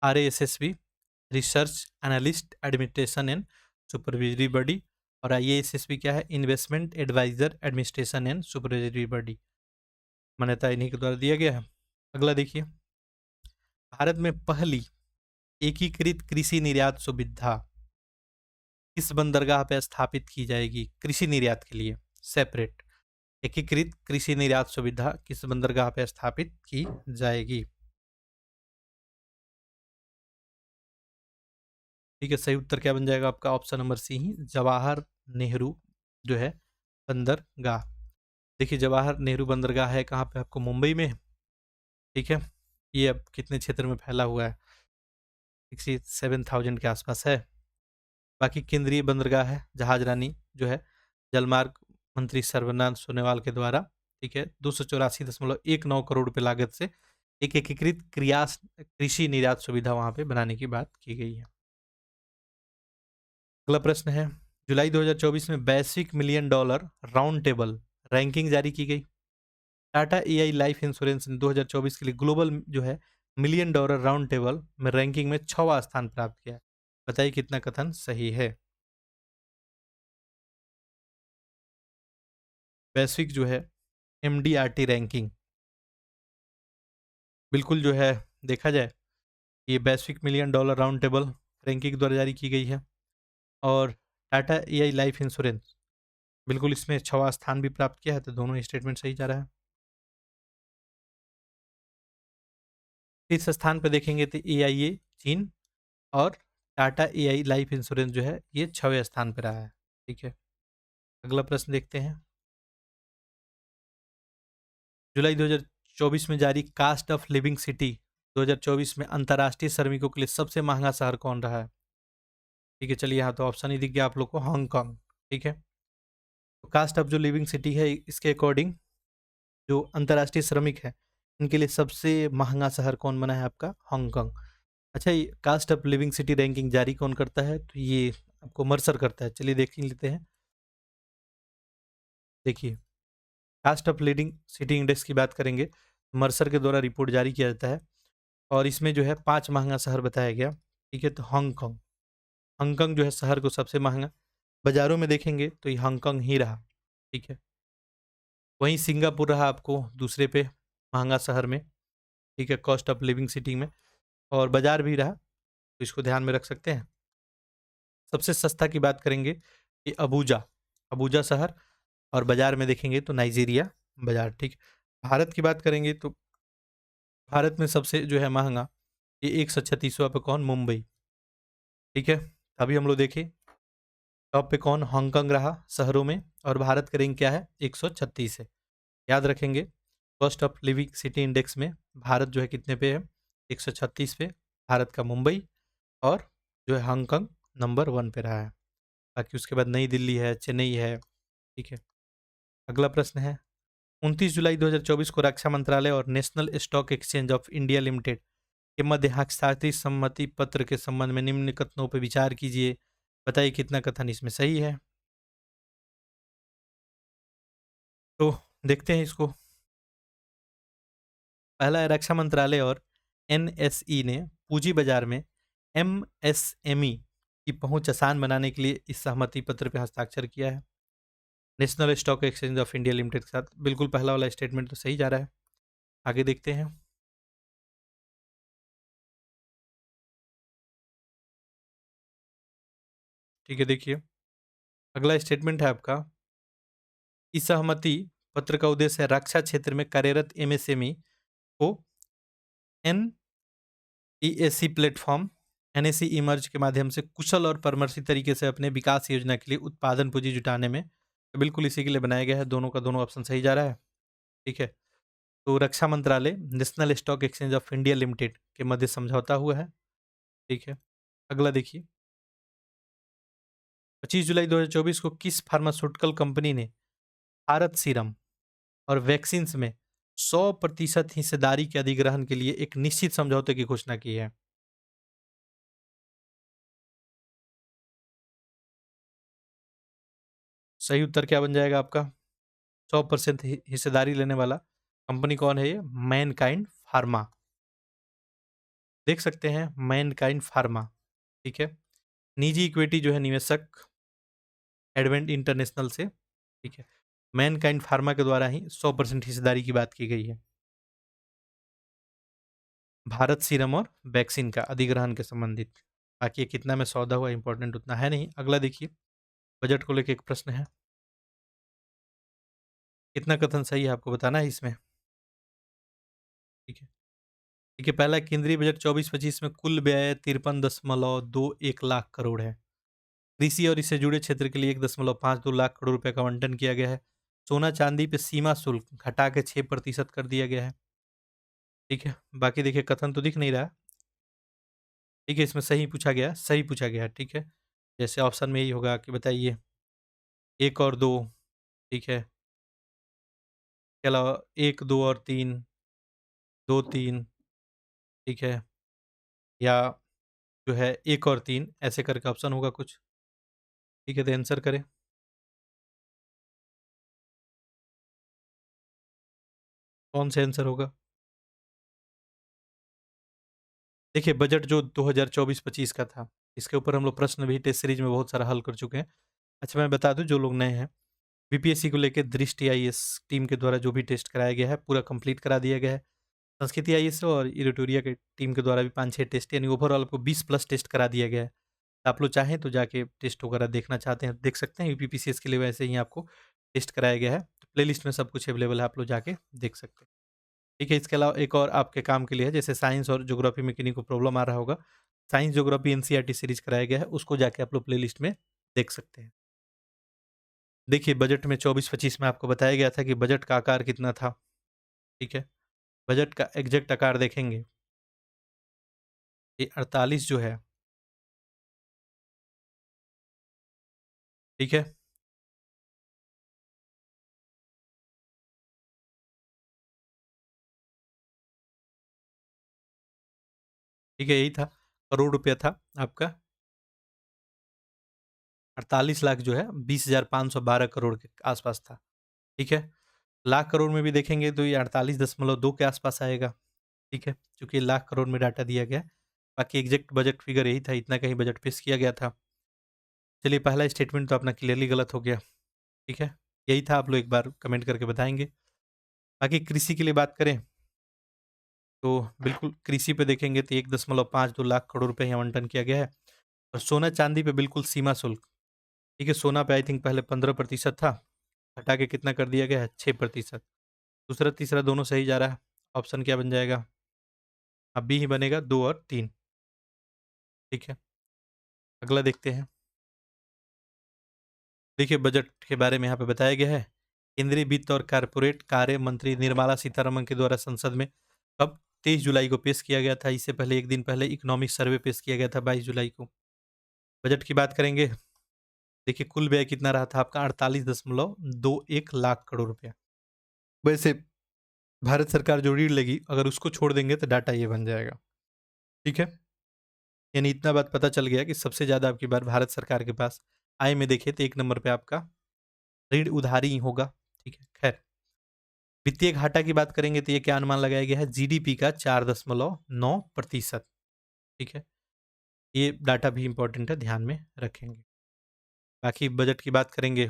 RASSB research analyst administration and supervisory body और आईएएसएसबी क्या है, investment adviser administration and supervisory body, मान्यता इन्हीं के द्वारा दिया गया है। अगला देखिए, भारत में पहली एकीकृत कृषि निर्यात सुविधा किस बंदरगाह पर स्थापित की जाएगी, कृषि निर्यात के लिए सेपरेट एकीकृत कृषि निर्यात सुविधा किस बंदरगाह पर स्थापित की जाएगी। ठीक है, सही उत्तर क्या बन जाएगा आपका, ऑप्शन नंबर सी ही, जवाहर नेहरू जो है बंदरगाह। देखिए जवाहर नेहरू बंदरगाह है कहाँ पे, आपको मुंबई में, ठीक है। ये अब कितने क्षेत्र में फैला हुआ है, 67,000 के आसपास है। बाकी केंद्रीय बंदरगाह है जहाज रानी जो है जलमार्ग मंत्री सर्बानंद सोनोवाल के द्वारा, ठीक है, 284.19 करोड़ रुपए लागत से एक एकीकृत क्रियास कृषि निर्यात सुविधा वहां पे बनाने की बात की गई है। अगला प्रश्न है, जुलाई 2024 में वैश्विक million dollar round table ranking जारी की गई। टाटा एआई लाइफ इंश्योरेंस ने 2024 के लिए ग्लोबल जो है मिलियन डॉलर राउंड टेबल में रैंकिंग में 6वां स्थान प्राप्त किया है। बताइए कितना कथन सही है। वैश्विक जो है एमडीआरटी रैंकिंग, बिल्कुल जो है देखा जाए ये वैश्विक million dollar round table ranking द्वारा जारी की गई है और टाटा एआई लाइफ इंश्योरेंस बिल्कुल इसमें 6वां स्थान भी प्राप्त किया है, तो दोनों स्टेटमेंट सही जा रहा है। इस स्थान पर देखेंगे तो एआईए चीन और टाटा एआई लाइफ इंश्योरेंस जो है ये 6वें स्थान पर रहा है, ठीक है। अगला प्रश्न देखते हैं, जुलाई 2024 में जारी कास्ट ऑफ लिविंग सिटी 2024 में अंतर्राष्ट्रीय श्रमिकों के लिए सबसे महंगा शहर कौन रहा है। ठीक है, चलिए यहाँ तो ऑप्शन ही दिख गया आप लोग को, हांगकांग, ठीक है। तो कास्ट ऑफ जो लिविंग सिटी है इसके अकॉर्डिंग जो अंतर्राष्ट्रीय श्रमिक है इनके लिए सबसे महंगा शहर कौन बना है, आपका हांगकांग। अच्छा, ये cost of living city ranking जारी कौन करता है, तो ये आपको मर्सर करता है। चलिए देख लेते हैं। देखिए cost of living city index की बात करेंगे, मर्सर के द्वारा रिपोर्ट जारी किया जाता है और इसमें जो है 5 महंगा शहर बताया गया, ठीक है। तो हांगकांग, हांगकांग जो है शहर को सबसे महंगा, बाजारों में देखेंगे तो ये हांगकांग ही रहा, ठीक है। वहीं सिंगापुर रहा आपको दूसरे पे महंगा शहर में, ठीक है, कॉस्ट ऑफ लिविंग सिटी में, और बाजार भी रहा, तो इसको ध्यान में रख सकते हैं। सबसे सस्ता की बात करेंगे कि अबूजा, अबूजा शहर, और बाजार में देखेंगे तो नाइजीरिया बाजार, ठीक है। भारत की बात करेंगे तो भारत में सबसे जो है महंगा ये 136वां पे कौन, मुंबई, ठीक है। अभी हम लोग देखें टॉप पे कौन, हांगकांग रहा शहरों में, और भारत का रैंक क्या है, 136 है। याद रखेंगे cost of living city index में भारत जो है कितने पे है, 136 पे, भारत का मुंबई, और जो है हांगकांग नंबर 1 पे रहा है। बाकी उसके बाद नई दिल्ली है, चेन्नई है, ठीक है। अगला प्रश्न है, 29 जुलाई 2024 को रक्षा मंत्रालय और national stock exchange of India limited के मध्य हस्ताक्षरित सम्मति पत्र के संबंध में निम्न कथनों पर विचार कीजिए। बताइए कितना कथन इसमें सही है। तो देखते हैं इसको। पहला है, रक्षा मंत्रालय और एनएसई ने पूंजी बाजार में एमएसएमई की पहुंच आसान बनाने के लिए इस सहमति पत्र पे हस्ताक्षर किया है। National stock exchange of India limited के साथ। बिल्कुल पहला वाला स्टेटमेंट तो सही जा रहा है। आगे देखते हैं। ठीक है, देखिए अगला स्टेटमेंट है आपका, इस सहमति पत्र का उद्देश्य है रक्षा क्षेत्र में कार्यरत एमएसएमई को एनईएसी प्लेटफॉर्म एनएसी इमर्ज के माध्यम से कुशल और परामर्शी तरीके से अपने विकास योजना के लिए उत्पादन पूंजी जुटाने में, तो बिल्कुल इसी के लिए बनाया गया है। दोनों का दोनों ऑप्शन सही जा रहा है। ठीक है, तो रक्षा मंत्रालय national stock exchange of India limited के मध्य समझौता हुआ है। ठीक है, अगला देखिए, 25 जुलाई 2024 को किस फार्मास्यूटिकल कंपनी ने भारत सीरम और वैक्सीन में 100% हिस्सेदारी के अधिग्रहण के लिए एक निश्चित समझौते की घोषणा की है? सही उत्तर क्या बन जाएगा आपका? 100% हिस्सेदारी लेने वाला कंपनी कौन है? ये मैनकाइंड फार्मा। देख सकते हैं मैनकाइंड फार्मा। ठीक है, निजी इक्विटी जो है निवेशक एडवेंट इंटरनेशनल से। ठीक है, मैनकाइंड फार्मा के द्वारा ही 100% हिस्सेदारी की बात की गई है भारत सीरम और वैक्सीन का अधिग्रहण के संबंधित। बाकी ये कितना में सौदा हुआ इंपॉर्टेंट उतना है नहीं। अगला देखिए, बजट को लेकर एक प्रश्न है, कितना कथन सही है आपको बताना है इसमें। ठीक है, ठीक है, पहला केंद्रीय बजट 24-25 में कुल व्यय 53.21 लाख करोड़ है। कृषि और इससे जुड़े क्षेत्र के लिए 1.52 लाख करोड़ रुपए का आवंटन किया गया है। सोना चांदी पे सीमा शुल्क घटा के 6% कर दिया गया है। ठीक है, बाकी देखिए कथन तो दिख नहीं रहा। ठीक है, इसमें सही पूछा गया, सही पूछा गया है। ठीक है, जैसे ऑप्शन में यही होगा कि बताइए 1 और 2। ठीक है, के अलावा 1, 2 और 3, 2, 3। ठीक है, या जो है 1 और 3 ऐसे करके ऑप्शन होगा कुछ। ठीक है, तो आंसर करें। कौन सा आंसर होगा? देखिए बजट जो 2024-25 का था, इसके ऊपर हम लोग प्रश्न भी टेस्ट सीरीज में बहुत सारा हल कर चुके हैं। अच्छा मैं बता दूं जो लोग नए हैं, बीपीएससी को लेकर दृष्टि आईएएस टीम के द्वारा जो भी टेस्ट कराया गया है पूरा कंप्लीट करा दिया गया है। संस्कृति आईएएस और इरिटोरिया के टीम के द्वारा भी 5-6 टेस्ट, यानी ओवरऑल आपको 20+ टेस्ट करा दिया गया है। आप लोग चाहें तो जाके टेस्ट वगैरह देखना चाहते हैं देख सकते हैं। यूपीपीसीएस के लिए वैसे ही आपको टेस्ट कराया गया है, प्ले लिस्ट में सब कुछ अवेलेबल है, आप लोग जाके देख सकते हैं। ठीक है, इसके अलावा एक और आपके काम के लिए है, जैसे साइंस और ज्योग्राफी में किन्हीं को प्रॉब्लम आ रहा होगा, साइंस ज्योग्राफी एनसीईआरटी सीरीज कराया गया है, उसको जाके आप लोग प्ले लिस्ट में देख सकते हैं। देखिए बजट में 24-25 में आपको बताया गया था कि बजट का आकार कितना था। ठीक है, बजट का एग्जैक्ट आकार देखेंगे, ये 48 जो है। ठीक है, ठीक है, यही था, करोड़ रुपया था आपका। 48 लाख जो है 20,512 करोड़ के आसपास था। ठीक है, लाख करोड़ में भी देखेंगे तो ये 48.2 के आसपास आएगा। ठीक है, क्योंकि लाख करोड़ में डाटा दिया गया है। बाकी एग्जैक्ट बजट फिगर यही था, इतना का ही बजट पेश किया गया था। चलिए पहला स्टेटमेंट तो अपना क्लियरली गलत हो गया। ठीक है, यही था, आप लोग एक बार कमेंट करके बताएंगे। बाकी कृषि के लिए बात करें तो बिल्कुल कृषि पे देखेंगे तो 1.52 लाख करोड़ रुपए ही आवंटन किया गया है। और सोना चांदी पे बिल्कुल सीमा शुल्क। ठीक है, सोना पे आई थिंक पहले 15% था, हटा के कितना कर दिया गया है? 6%। दूसरा तीसरा दोनों सही जा रहा है। ऑप्शन क्या बन जाएगा? अब बी ही बनेगा, 2 और 3। ठीक है, अगला देखते हैं। देखिए बजट के बारे में यहाँ पे बताया गया है, केंद्रीय वित्त और कारपोरेट कार्य मंत्री निर्मला सीतारमण के द्वारा संसद में कब? 23 जुलाई को पेश किया गया था। इससे पहले एक दिन पहले इकोनॉमिक सर्वे पेश किया गया था 22 जुलाई को। बजट की बात करेंगे, देखिए कुल व्यय कितना रहा था आपका? 48.21 लाख करोड़ रुपया। वैसे भारत सरकार जो ऋण लेगी अगर उसको छोड़ देंगे तो डाटा ये बन जाएगा। ठीक है, यानी इतना बात पता चल गया कि सबसे ज्यादा आपकी बार भारत सरकार के पास आय में देखे तो 1 नंबर पे आपका ऋण उधारी ही होगा। ठीक है, खैर वित्तीय घाटा की बात करेंगे तो ये क्या अनुमान लगाया गया है? जीडीपी का 4.9%। ठीक है, ये डाटा भी इम्पोर्टेंट है, ध्यान में रखेंगे। बाकी बजट की बात करेंगे,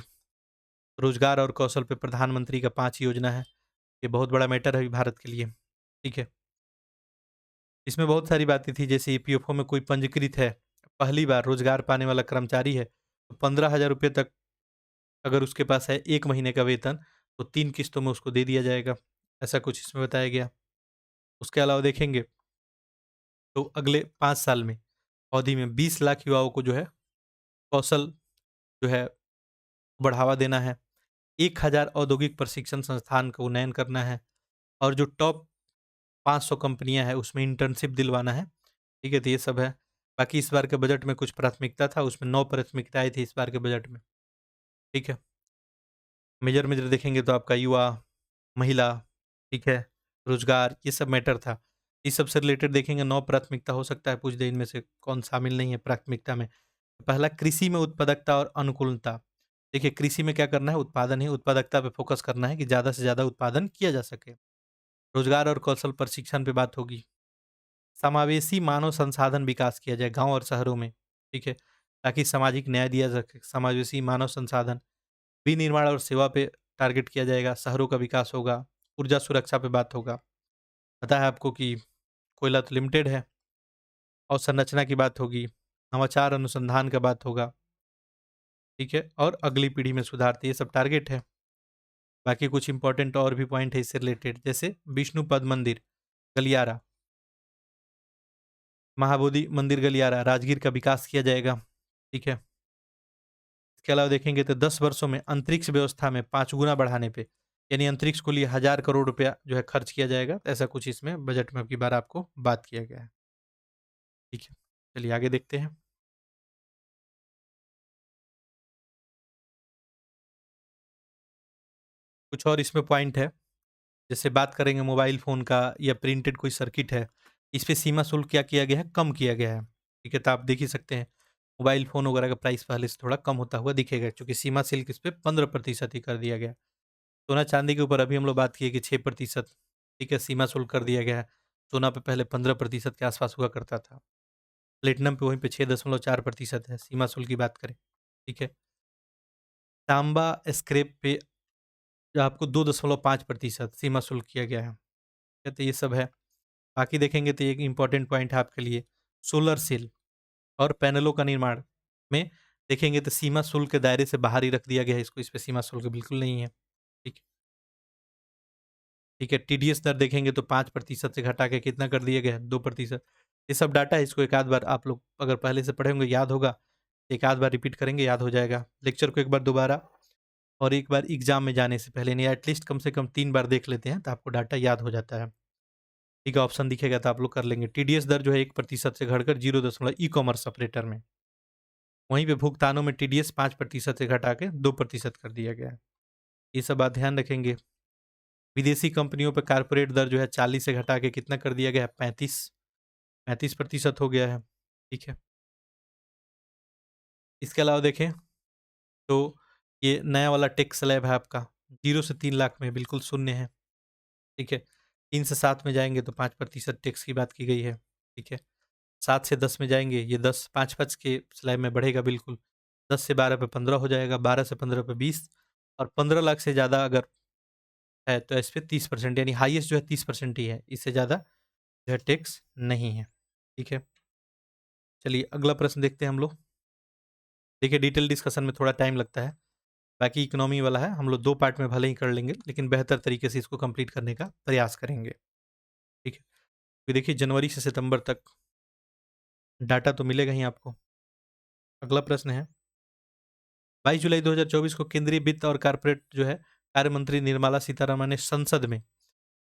रोज़गार और कौशल पे प्रधानमंत्री का 5 योजना है। ये बहुत बड़ा मैटर है अभी भारत के लिए, ठीक है? इसमें बहुत सारी बातें थी, जैसे ईपीएफओ में कोई पंजीकृत है, पहली बार रोज़गार पाने वाला कर्मचारी है, तो ₹15,000 तक अगर उसके पास है 1 महीने का वेतन, तो 3 किस्तों में उसको दे दिया जाएगा। ऐसा कुछ इसमें बताया गया। उसके अलावा देखेंगे तो अगले 5 साल में अवधि में 20 लाख युवाओं को जो है कौशल जो है बढ़ावा देना है। 1000 औद्योगिक प्रशिक्षण संस्थान का उन्नयन करना है और जो टॉप 500 कंपनियाँ हैं उसमें इंटर्नशिप दिलवाना है। ठीक है? तो ये सब है। बाकी इस बार के बजट में कुछ प्राथमिकता था, उसमें 9 प्राथमिकताएँ थी इस बार के बजट में। ठीक है? मेजर-मेजर देखेंगे तो आपका युवा, महिला, ठीक है? रोज़गार, ये सब मैटर था। इस सब से रिलेटेड देखेंगे 9 प्राथमिकता हो सकता है पूछ दे इनमें से कौन शामिल नहीं है प्राथमिकता में। पहला कृषि में उत्पादकता और अनुकूलता। देखिए कृषि में क्या करना है, उत्पादन ही उत्पादकता पे फ़ोकस करना है कि ज़्यादा से ज़्यादा उत्पादन किया जा सके। रोज़गार और कौशल प्रशिक्षण पे बात होगी। समावेशी मानव संसाधन विकास किया जाए गाँव और शहरों में, ठीक है? ताकि सामाजिक न्याय दिया जा सके। समावेशी मानव संसाधन, विनिर्माण और सेवा पे टारगेट किया जाएगा, शहरों का विकास होगा, ऊर्जा सुरक्षा पे बात होगा। पता है आपको कि कोयला तो लिमिटेड है और संरचना की बात होगी, नवाचार अनुसंधान का बात होगा, ठीक है? और अगली पीढ़ी में सुधार, तो ये सब टारगेट है। बाकी कुछ इंपॉर्टेंट और भी पॉइंट है इससे रिलेटेड, जैसे विष्णुपद मंदिर, गलियारा, महाबोधि मंदिर गलियारा, राजगीर का विकास किया जाएगा, ठीक है? इसके अलावा देखेंगे तो 10 वर्षों में अंतरिक्ष व्यवस्था में 5 गुना बढ़ाने पे, यानी अंतरिक्ष को लिए 1000 करोड़ रुपया जो है खर्च किया जाएगा। तो ऐसा कुछ इसमें बजट में अब की बार आपको बात किया गया है। ठीक है, चलिए आगे देखते हैं। कुछ और इसमें पॉइंट है, जैसे बात करेंगे मोबाइल फ़ोन का या प्रिंटेड कोई सर्किट है, इस पे सीमा शुल्क क्या किया गया है, कम किया गया है। ठीक है, तो आप देख ही सकते हैं, मोबाइल फ़ोन वगैरह का प्राइस पहले से थोड़ा कम होता हुआ दिखेगा, क्योंकि सीमा शुल्क इस पे 15% ही कर दिया गया है। सोना-चांदी के ऊपर अभी हम लोग बात किए कि 6%, ठीक है, सीमा शुल्क कर दिया गया है। सोना पे पहले 15% के आसपास हुआ करता था। प्लेटिनम पे वहीं पे 6.4% है, सीमा शुल्क की बात करें, ठीक है। तांबा स्क्रैप पे जो आपको 2.5% सीमा शुल्क किया गया है। तो ये सब है। बाकी देखेंगे तो एक इम्पोर्टेंट पॉइंट है आपके लिए, सोलर सेल और पैनलों का निर्माण में देखेंगे तो सीमा शुल्क के दायरे से बाहर ही रख दिया गया है इसको, इस पे सीमा शुल्क बिल्कुल नहीं है। ठीक है। ठीक है, टीडीएस दर देखेंगे तो 5% से घटा के कितना कर दिया गया है, 2%। ये सब डाटा है, इसको एक आध बार आप लोग अगर पहले से पढ़े होंगे याद होगा, एक आध बार रिपीट करेंगे याद हो जाएगा। लेक्चर को एक बार दोबारा और एक बार एग्ज़ाम में जाने से पहले नहीं, एटलीस्ट कम से कम 3 बार देख लेते हैं तो आपको डाटा याद हो जाता है। ठीक है, ऑप्शन दिखेगा तो आप लोग कर लेंगे। टीडीएस दर जो है 1% से घटकर 0 दशमलव ई-कॉमर्स ऑपरेटर में। वहीं पे भुगतानों में टीडीएस 5% से घटा के 2% कर दिया गया है। ये सब बात ध्यान रखेंगे। विदेशी कंपनियों पे कॉर्पोरेट दर जो है 40 से घटा के कितना कर दिया गया है, 35% हो गया है। ठीक है। इसके अलावा देखें तो ये नया वाला टैक्स स्लैब है आपका, 0 से 3 लाख में बिल्कुल शून्य है। ठीक है। 3 से 7 में जाएँगे तो 5% टैक्स की बात की गई है। ठीक है। 7 से 10 में जाएँगे, ये 10 5-5 के स्लैब में बढ़ेगा बिल्कुल। 10 से 12 पे 15 हो जाएगा, 12 से 15 पे 20 और 15 लाख से ज़्यादा अगर है तो इस पे 30%, यानी हाईएस्ट जो है 30% ही है, इससे ज़्यादा जो है टैक्स नहीं है। ठीक है। चलिए अगला प्रश्न देखते हैं हम लोग। देखिए डिटेल डिस्कशन में थोड़ा टाइम लगता है, बाकी इकोनॉमी वाला है, हम लोग 2 पार्ट में भले ही कर लेंगे, लेकिन बेहतर तरीके से इसको कंप्लीट करने का प्रयास करेंगे। ठीक है। तो देखिए जनवरी से सितंबर तक डाटा तो मिलेगा ही आपको। अगला प्रश्न है, 22 जुलाई 2024 को केंद्रीय वित्त और कॉर्पोरेट जो है कार्य मंत्री निर्मला सीतारमण ने संसद में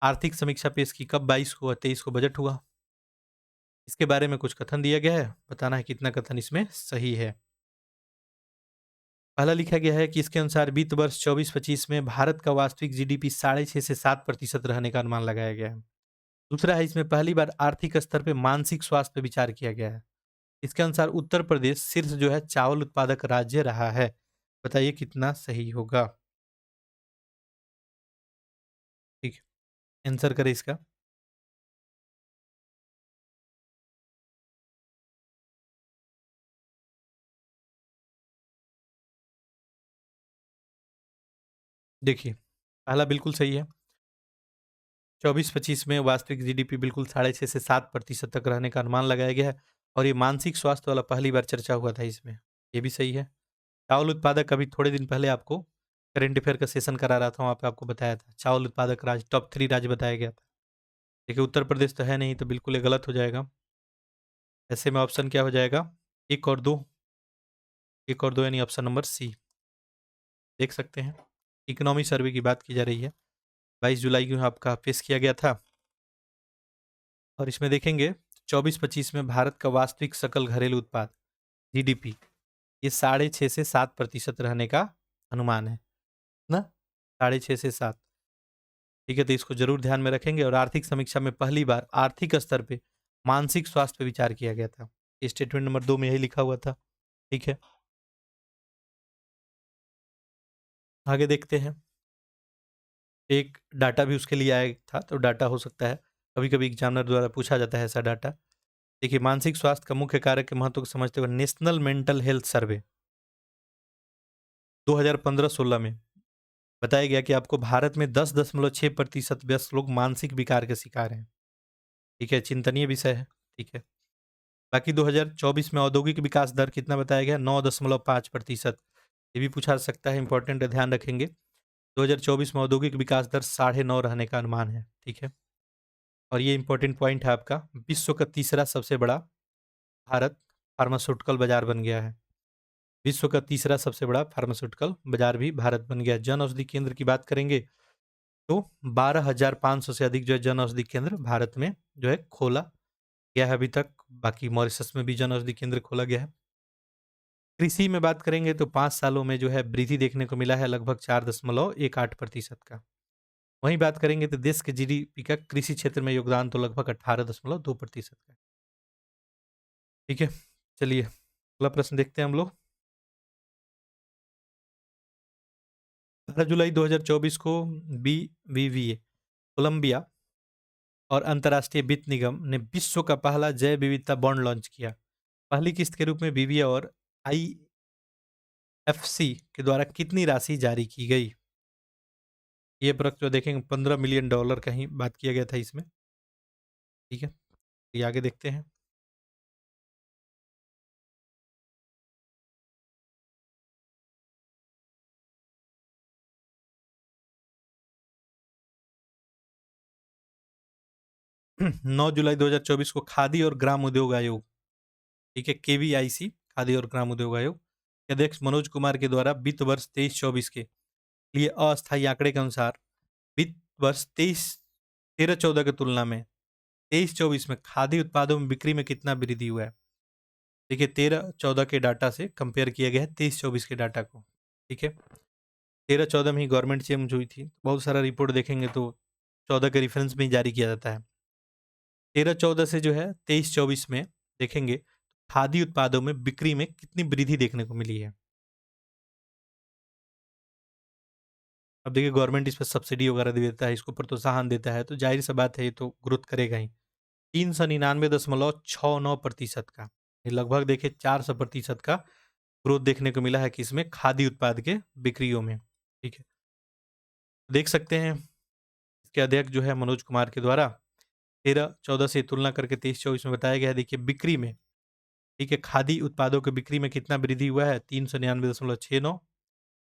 आर्थिक समीक्षा पेश की। कब? 22 को और 23 को बजट हुआ। इसके बारे में कुछ कथन दिया गया है, बताना है कितना कथन इसमें सही है। पहला लिखा गया है कि इसके अनुसार वित्त वर्ष 24-25 में भारत का वास्तविक जीडीपी 6.5 से 7% रहने का अनुमान लगाया गया है। दूसरा है, इसमें पहली बार आर्थिक स्तर पे मानसिक स्वास्थ्य पे विचार किया गया है। इसके अनुसार उत्तर प्रदेश शीर्ष जो है चावल उत्पादक राज्य रहा है। बताइए कितना सही होगा? ठीक है, आंसर करें इसका। देखिए, पहला बिल्कुल सही है। 24-25 में वास्तविक जीडीपी बिल्कुल 6.5 से 7% तक रहने का अनुमान लगाया गया है और ये मानसिक स्वास्थ्य वाला पहली बार चर्चा हुआ था इसमें। ये भी सही है। चावल उत्पादक अभी थोड़े दिन पहले आपको करंट अफेयर का सेशन करा रहा था, वहाँ पे आपको बताया था। चावल उत्पादक राज्य टॉप 3 राज्य बताया गया था। देखिए उत्तर प्रदेश तो है नहीं, तो बिल्कुल ये गलत हो जाएगा। ऐसे में ऑप्शन क्या हो जाएगा? 1 और 2, 1 और 2 यानी ऑप्शन नंबर सी। देख सकते हैं, इकोनॉमी सर्वे की बात की जा रही है। 22 जुलाई को आपका पेश किया गया था और इसमें देखेंगे 24-25 में भारत का वास्तविक सकल घरेलू उत्पाद जीडीपी ये 6.5 से 7% रहने का अनुमान है ना? 6.5 से 7। ठीक है, तो इसको जरूर ध्यान में रखेंगे। और आर्थिक समीक्षा में पहली बार आर्थिक स्तर पे मानसिक स्वास्थ्य पे विचार किया गया था। स्टेटमेंट नंबर 2 में यही लिखा हुआ था। ठीक है, आगे देखते हैं। एक डाटा भी उसके लिए आया था, तो डाटा हो सकता है कभी कभी एग्जामिनर द्वारा पूछा जाता है ऐसा डाटा। देखिए, मानसिक स्वास्थ्य का मुख्य कारक के महत्व को समझते हुए नेशनल मेंटल हेल्थ सर्वे 2015-16 में बताया गया कि आपको भारत में 10.6% व्यस्त लोग मानसिक विकार के शिकार हैं। ठीक है, चिंतनीय विषय है। ठीक है, बाकी 2024 में औद्योगिक विकास दर कितना बताया गया? 9.5%। ये भी पूछा जा सकता है, इंपॉर्टेंट है, ध्यान रखेंगे। 2024 में औद्योगिक विकास दर 9.5 रहने का अनुमान है। ठीक है, और ये इंपॉर्टेंट पॉइंट है आपका, विश्व का तीसरा सबसे बड़ा भारत फार्मास्यूटिकल बाजार बन गया है। विश्व का तीसरा सबसे बड़ा फार्मास्यूटिकल बाजार भी भारत बन गया। जन औषधि केंद्र की बात करेंगे तो 12,500 से अधिक जो है जन औषधि केंद्र भारत में जो है खोला गया है अभी तक। बाकी मॉरिशस में भी जन औषधि केंद्र खोला गया है। कृषि में बात करेंगे तो 5 सालों में जो है वृद्धि देखने को मिला है लगभग 4.18% का। वहीं बात करेंगे तो देश के जीडीपी का कृषि क्षेत्र में योगदान तो लगभग 18.2% का है। ठीक है, चलिए अगला प्रश्न देखते हैं हम लोग। 12 जुलाई 2024 को BBVA कोलंबिया और अंतर्राष्ट्रीय वित्त निगम ने विश्व का पहला जैव विविधता बॉन्ड लॉन्च किया। पहली किस्त के रूप में बीबीए और आईएफसी के द्वारा कितनी राशि जारी की गई? ये प्रश्न जो देखेंगे $15 मिलियन का ही बात किया गया था इसमें। ठीक है, ये आगे देखते हैं। नौ जुलाई 2024 को खादी और ग्राम उद्योग आयोग, ठीक है, केवीआईसी खादी और ग्राम उद्योग आयोग के अध्यक्ष मनोज कुमार के द्वारा वित्त वर्ष 23-24 के लिए अस्थायी आंकड़े के अनुसार वित्त वर्ष 13-14 की तुलना में 23-24 में खादी उत्पादों में बिक्री में कितना वृद्धि हुआ है? देखिए, 13-14 के डाटा से कंपेयर किया गया है 23-24 के डाटा को। ठीक है, 13-14 में ही गवर्नमेंट चेंज हुई थी। बहुत सारा रिपोर्ट देखेंगे तो 14 के रेफरेंस में ही जारी किया जाता है। 13-14 से जो है 23-24 में देखेंगे खादी उत्पादों में बिक्री में कितनी वृद्धि देखने को मिली है। अब देखिए, गवर्नमेंट इस पर सब्सिडी वगैरह दे देता है, इसको प्रोत्साहन देता है, तो जाहिर सी बात है ये तो ग्रोथ करेगा ही। 399.69% का, ये लगभग देखिए 400% का ग्रोथ देखने को मिला है कि इसमें खादी उत्पाद के बिक्रियों में। ठीक है, देख सकते हैं इसके अध्यक्ष जो है मनोज कुमार के द्वारा 13-14 से तुलना करके 23-24 में बताया गया है। देखिए बिक्री में, ठीक है, खादी उत्पादों के बिक्री में कितना वृद्धि हुआ है? 399.69।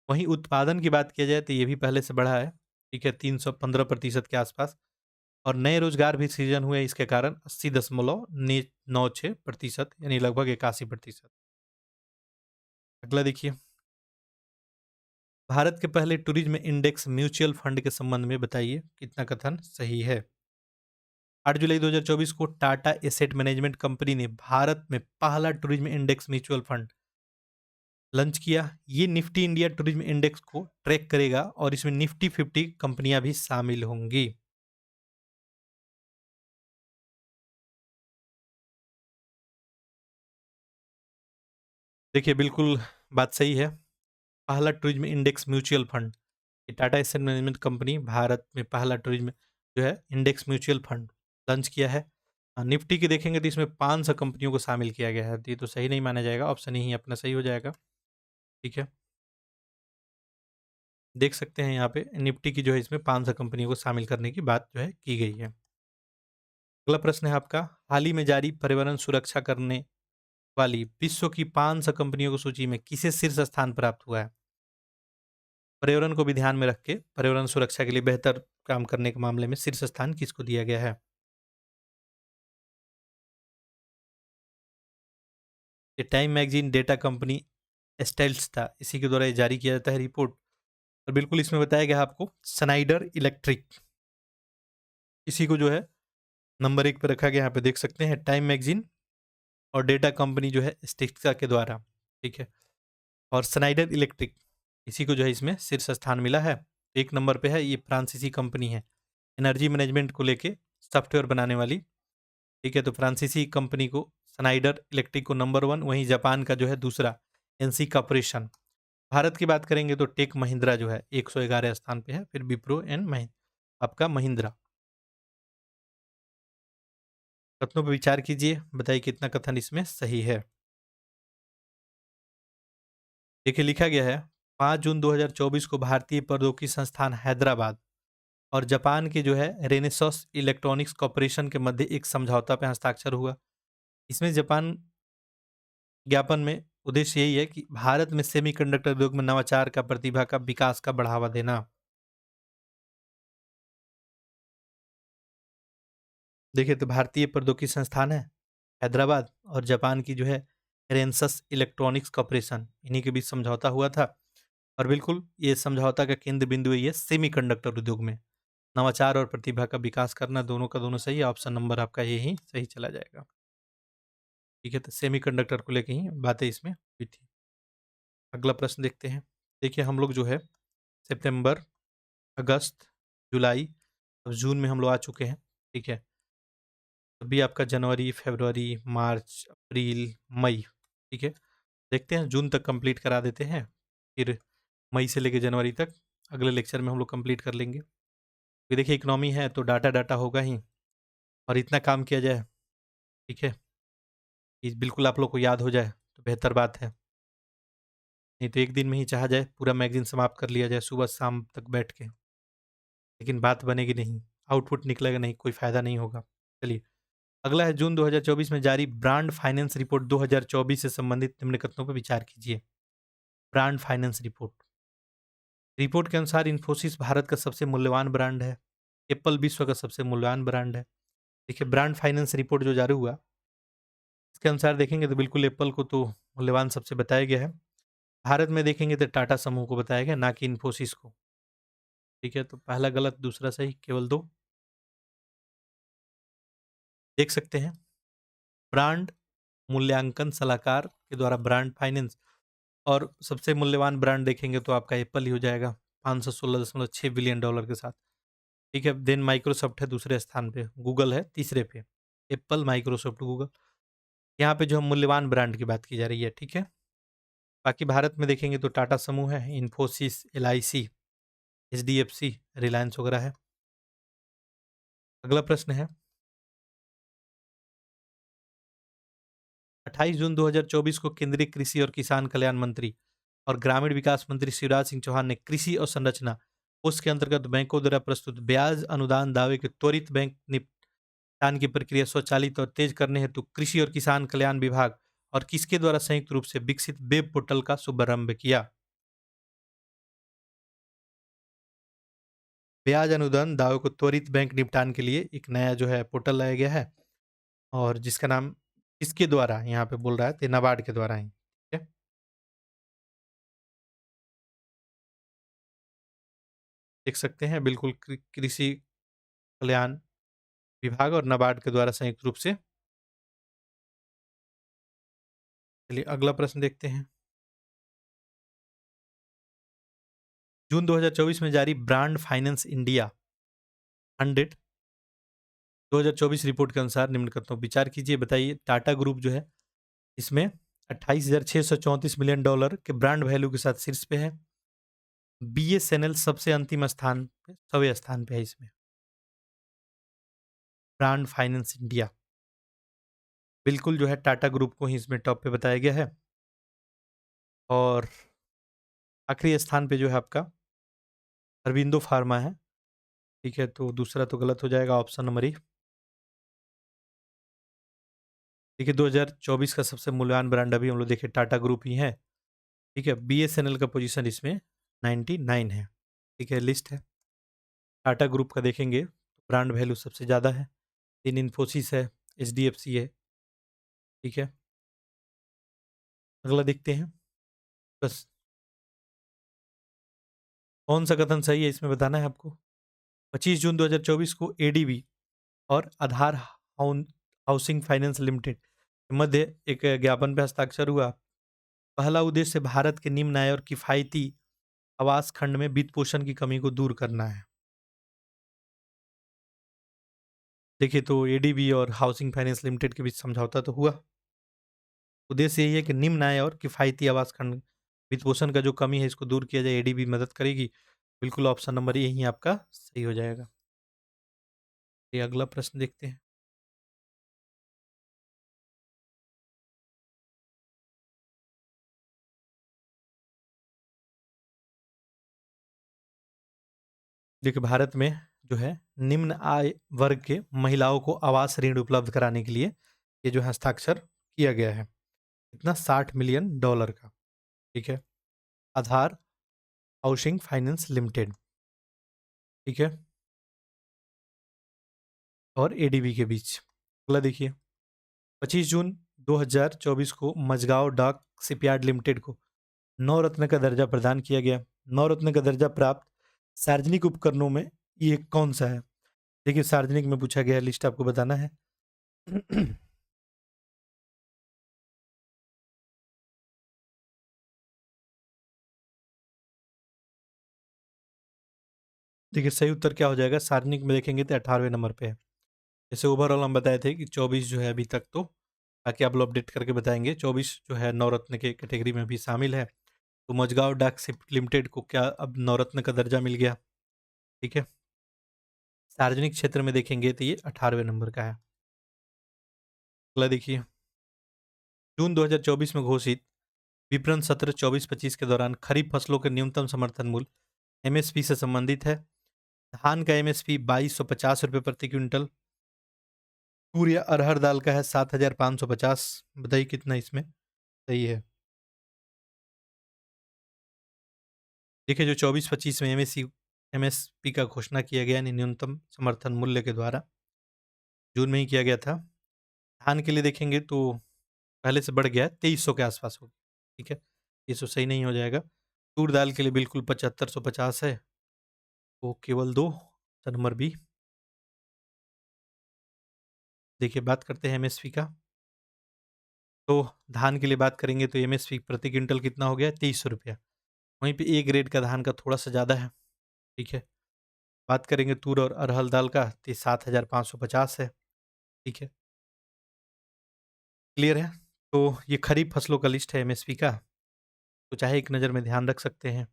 वहीं उत्पादन की बात किया जाए तो ये भी पहले से बढ़ा है। ठीक है, 315% के आसपास। और नए रोजगार भी सृजन हुए इसके कारण 80.96% यानी लगभग 81%। अगला देखिए, भारत के पहले टूरिज्म इंडेक्स म्यूचुअल फंड के संबंध में बताइए कितना कथन सही है? 8 जुलाई 2024 को टाटा एसेट मैनेजमेंट कंपनी ने भारत में पहला tourism index mutual fund launch किया। ये निफ्टी इंडिया टूरिज्म इंडेक्स को ट्रैक करेगा और इसमें निफ्टी 50 कंपनियां भी शामिल होंगी। देखिए बिल्कुल बात सही है। पहला टूरिज्म इंडेक्स म्यूचुअल फंड, ये Tata asset management company Bharat में पहला टूरिज्म जो है इंडेक्स म्यूचुअल फंड लॉन्च किया है। निफ्टी की देखेंगे तो इसमें 500 कंपनियों को शामिल किया गया है, तो ये तो सही नहीं माना जाएगा, ऑप्शन ही अपना सही हो जाएगा। ठीक है, देख सकते हैं यहाँ पे निफ्टी की जो है इसमें 500 कंपनियों को शामिल करने की बात जो है की गई है। अगला प्रश्न है आपका, हाल ही में जारी पर्यावरण सुरक्षा करने वाली विश्व की 500 कंपनियों की सूची में किसे शीर्ष स्थान प्राप्त हुआ है? पर्यावरण को भी ध्यान में रख के पर्यावरण सुरक्षा के लिए बेहतर काम करने के मामले में शीर्ष स्थान किसको दिया गया है? ये time magazine data company styles था, इसी के द्वारा ये जारी किया जाता है रिपोर्ट। और बिल्कुल इसमें बताया गया है आपको स्नाइडर इलेक्ट्रिक, इसी को जो है नंबर 1 पे रखा गया, यहाँ पे देख सकते हैं टाइम मैगजीन और डेटा कंपनी जो है स्टिक्सा के द्वारा, ठीक है। और स्नाइडर इलेक्ट्रिक, इसी को जो है इसमें शीर्ष स्थान मिला है। एक नंबर पे है, ये फ्रांसीसी कंपनी है, एनर्जी मैनेजमेंट को लेके सॉफ्टवेयर बनाने वाली, ठीक है। तो फ्रांसीसी कंपनी को स्नाइडर इलेक्ट्रिक को नंबर 1, वहीं जापान का जो है दूसरा एनसी कॉर्पोरेशन। भारत की बात करेंगे तो टेक महिंद्रा जो है 111 स्थान पे है, फिर विप्रो एंड आपका महिंद्रा। कथनों पर विचार कीजिए, बताइए कितना कथन इसमें सही है। देखिए लिखा गया है 5 जून 2024 को भारतीय प्रौद्योगिकी संस्थान हैदराबाद और जापान के जो है रेनेसॉस इलेक्ट्रॉनिक्स कॉर्पोरेशन के मध्य एक समझौता पे हस्ताक्षर हुआ। इसमें जापान ज्ञापन में उद्देश्य यही है कि भारत में सेमीकंडक्टर उद्योग में नवाचार का प्रतिभा का विकास का बढ़ावा देना। देखिए तो भारतीय प्रौद्योगिकी संस्थान है हैदराबाद और जापान की जो है रेनसस इलेक्ट्रॉनिक्स कॉर्पोरेशन, इन्हीं के बीच समझौता हुआ था। और बिल्कुल ये समझौता का केंद्र बिंदु ये सेमीकंडक्टर उद्योग में नवाचार और प्रतिभा का विकास करना, दोनों का दोनों सही है। ऑप्शन नंबर आपका यही सही चला जाएगा, ठीक है। तो सेमीकंडक्टर को लेके ही बातें इसमें हुई थी। अगला प्रश्न देखते हैं। देखिए हम लोग जो है सितंबर, अगस्त, जुलाई, अब जून में हम लोग आ चुके हैं, ठीक है। अभी आपका जनवरी, फरवरी, मार्च, अप्रैल, मई, ठीक है। देखते हैं जून तक कंप्लीट करा देते हैं, फिर मई से लेकर जनवरी तक अगले लेक्चर में हम लोग कंप्लीट कर लेंगे। फिर देखिए इकोनॉमी है तो डाटा डाटा होगा ही, और इतना काम किया जाए, ठीक है, कि बिल्कुल आप लोग को याद हो जाए तो बेहतर बात है। नहीं तो एक दिन में ही चाहा जाए पूरा मैगजीन समाप्त कर लिया जाए सुबह शाम तक बैठ के, लेकिन बात बनेगी नहीं, आउटपुट निकलेगा नहीं, कोई फ़ायदा नहीं होगा। चलिए अगला है जून 2024 में जारी ब्रांड फाइनेंस रिपोर्ट 2024 से संबंधित निम्न कथनों पर विचार कीजिए। ब्रांड फाइनेंस रिपोर्ट, रिपोर्ट के अनुसार इन्फोसिस भारत का सबसे मूल्यवान ब्रांड है, एप्पल विश्व का सबसे मूल्यवान ब्रांड है। देखिए ब्रांड फाइनेंस रिपोर्ट जो जारी हुआ, इसके अनुसार देखेंगे तो बिल्कुल एप्पल को तो मूल्यवान सबसे बताया गया है। भारत में देखेंगे तो टाटा समूह को बताया गया, ना कि इन्फोसिस को, ठीक है। तो पहला गलत, दूसरा सही, केवल 2 देख सकते हैं। ब्रांड मूल्यांकन सलाहकार के द्वारा ब्रांड फाइनेंस, और सबसे मूल्यवान ब्रांड देखेंगे तो आपका एप्पल ही हो जाएगा 516.6 बिलियन डॉलर के साथ, ठीक है। देन माइक्रोसॉफ्ट है दूसरे स्थान पे, गूगल है तीसरे पे, एप्पल, माइक्रोसॉफ्ट, गूगल, यहाँ पे जो हम मूल्यवान ब्रांड की बात की जा रही है, ठीक है। बाकी भारत में देखेंगे तो टाटा समूह है, इन्फोसिस, एलआईसी, एचडीएफसी, रिलायंस वगैरह है। अगला प्रश्न है 28 जून 2024 को केंद्रीय कृषि और किसान कल्याण मंत्री और ग्रामीण विकास मंत्री शिवराज सिंह चौहान ने कृषि और संरचना कोष के अंतर्गत बैंकों द्वारा प्रस्तुत ब्याज अनुदान दावे के त्वरित बैंक निपटान की प्रक्रिया स्वचालित और तेज करने हेतु कृषि और किसान कल्याण विभाग और किसके द्वारा संयुक्त रूप से विकसित वेब पोर्टल का शुभारंभ किया? ब्याज अनुदान दावे को त्वरित बैंक निपटान के लिए एक नया जो है पोर्टल लाया गया है, और जिसका नाम किसके द्वारा यहाँ पे बोल रहा है, तो नाबार्ड के द्वारा ही, ठीक है। देख सकते हैं बिल्कुल कृषि कल्याण विभाग और नाबार्ड के द्वारा संयुक्त रूप से। चलिए अगला प्रश्न देखते हैं। जून 2024 में जारी ब्रांड फाइनेंस इंडिया 100 2024 रिपोर्ट के अनुसार निम्न कथनों पर विचार कीजिए, बताइए। टाटा ग्रुप जो है इसमें 28,634 मिलियन डॉलर के ब्रांड वैल्यू के साथ शीर्ष पे है। बीएसएनएल सबसे अंतिम स्थान पे, 100वें स्थान पे है इसमें। ब्रांड फाइनेंस इंडिया बिल्कुल जो है टाटा ग्रुप को ही इसमें टॉप पे बताया गया है। और आखिरी स्थान पे जो है आपका अरबिंदो फार्मा है, ठीक है? तो दूसरा तो गलत हो जाएगा, ऑप्शन नंबर ए। देखिए 2024 का सबसे मूल्यवान ब्रांड अभी हम लोग देखें टाटा ग्रुप ही है, ठीक है? बीएसएनएल का पोजीशन इसमें 99 है, ठीक है? लिस्ट है। टाटा ग्रुप का देखेंगे तो ब्रांड वैल्यू सबसे ज़्यादा है, तीन इन्फोसिस है, एचडीएफसी है, ठीक है? अगला देखते हैं। बस कौन सा कथन सही है इसमें बताना है आपको। 25 जून 2024 को एडीबी और आधार हाउसिंग फाइनेंस लिमिटेड के मध्य एक ज्ञापन पर हस्ताक्षर हुआ। पहला उद्देश्य भारत के निम्न आय और किफायती आवास खंड में वित्त पोषण की कमी को दूर करना है। देखिए तो एडीबी और हाउसिंग फाइनेंस लिमिटेड के बीच समझौता तो हुआ। उद्देश्य यही है कि निम्न आय और किफायती आवास खंड वित्त पोषण का जो कमी है इसको दूर किया जाए, एडीबी मदद करेगी। बिल्कुल ऑप्शन नंबर ए ही आपका सही हो जाएगा। ये अगला प्रश्न देखते हैं। देखिए भारत में जो है निम्न आय वर्ग के महिलाओं को आवास ऋण उपलब्ध कराने के लिए ये जो हस्ताक्षर किया गया है, इतना $60 मिलियन का, ठीक है? आधार हाउसिंग फाइनेंस लिमिटेड, ठीक है, और एडीबी के बीच। अगला देखिए 25 जून 2024 को मझगांव डाक शिपयार्ड लिमिटेड को नवरत्न का दर्जा प्रदान किया गया। नवरत्न का दर्जा प्राप्त सार्वजनिक उपकरणों में ये कौन सा है? देखिए सार्वजनिक में पूछा गया, लिस्ट आपको बताना है। देखिए सही उत्तर क्या हो जाएगा, सार्वजनिक में देखेंगे तो 18वें नंबर पे है। जैसे ओवरऑल हम बताए थे कि 24 जो है अभी तक, तो बाकी आप लोग अपडेट करके बताएंगे, 24 जो है नवरत्न के कैटेगरी में भी शामिल है। तो मझगांव डाक शिप लिमिटेड को क्या अब नवरत्न का दर्जा मिल गया, ठीक है? सार्वजनिक क्षेत्र में देखेंगे तो ये 18वें नंबर का है। अगला देखिए जून 2024 में घोषित विपणन सत्र 24-25 के दौरान खरीफ फसलों के न्यूनतम समर्थन मूल्य एमएसपी से संबंधित है। धान का एमएसपी 2250 रुपये प्रति क्विंटल, तूर या अरहर दाल का है 7550। बताइए कितना इसमें सही है। देखिए जो 24-25 में एमएसपी का घोषणा किया गया, यानी न्यूनतम समर्थन मूल्य के द्वारा, जून में ही किया गया था। धान के लिए देखेंगे तो पहले से बढ़ गया है, 2300 के आसपास होगी, ठीक है? ये सो सही नहीं हो जाएगा। तूर दाल के लिए बिल्कुल 7550 है, वो केवल दो, ऑप्शन नंबर बी। देखिए बात करते हैं एमएसपी का। तो धान के लिए बात करेंगे तो एमएसपी प्रति क्विंटल कितना हो गया, 2300 रुपया। वहीं पे ए ग्रेड का धान का थोड़ा सा ज़्यादा है, ठीक है? बात करेंगे तूर और अरहर दाल का तो 7550 है, ठीक है? क्लियर है? तो ये खरीफ फसलों का लिस्ट है एमएसपी का, तो चाहे एक नज़र में ध्यान रख सकते हैं,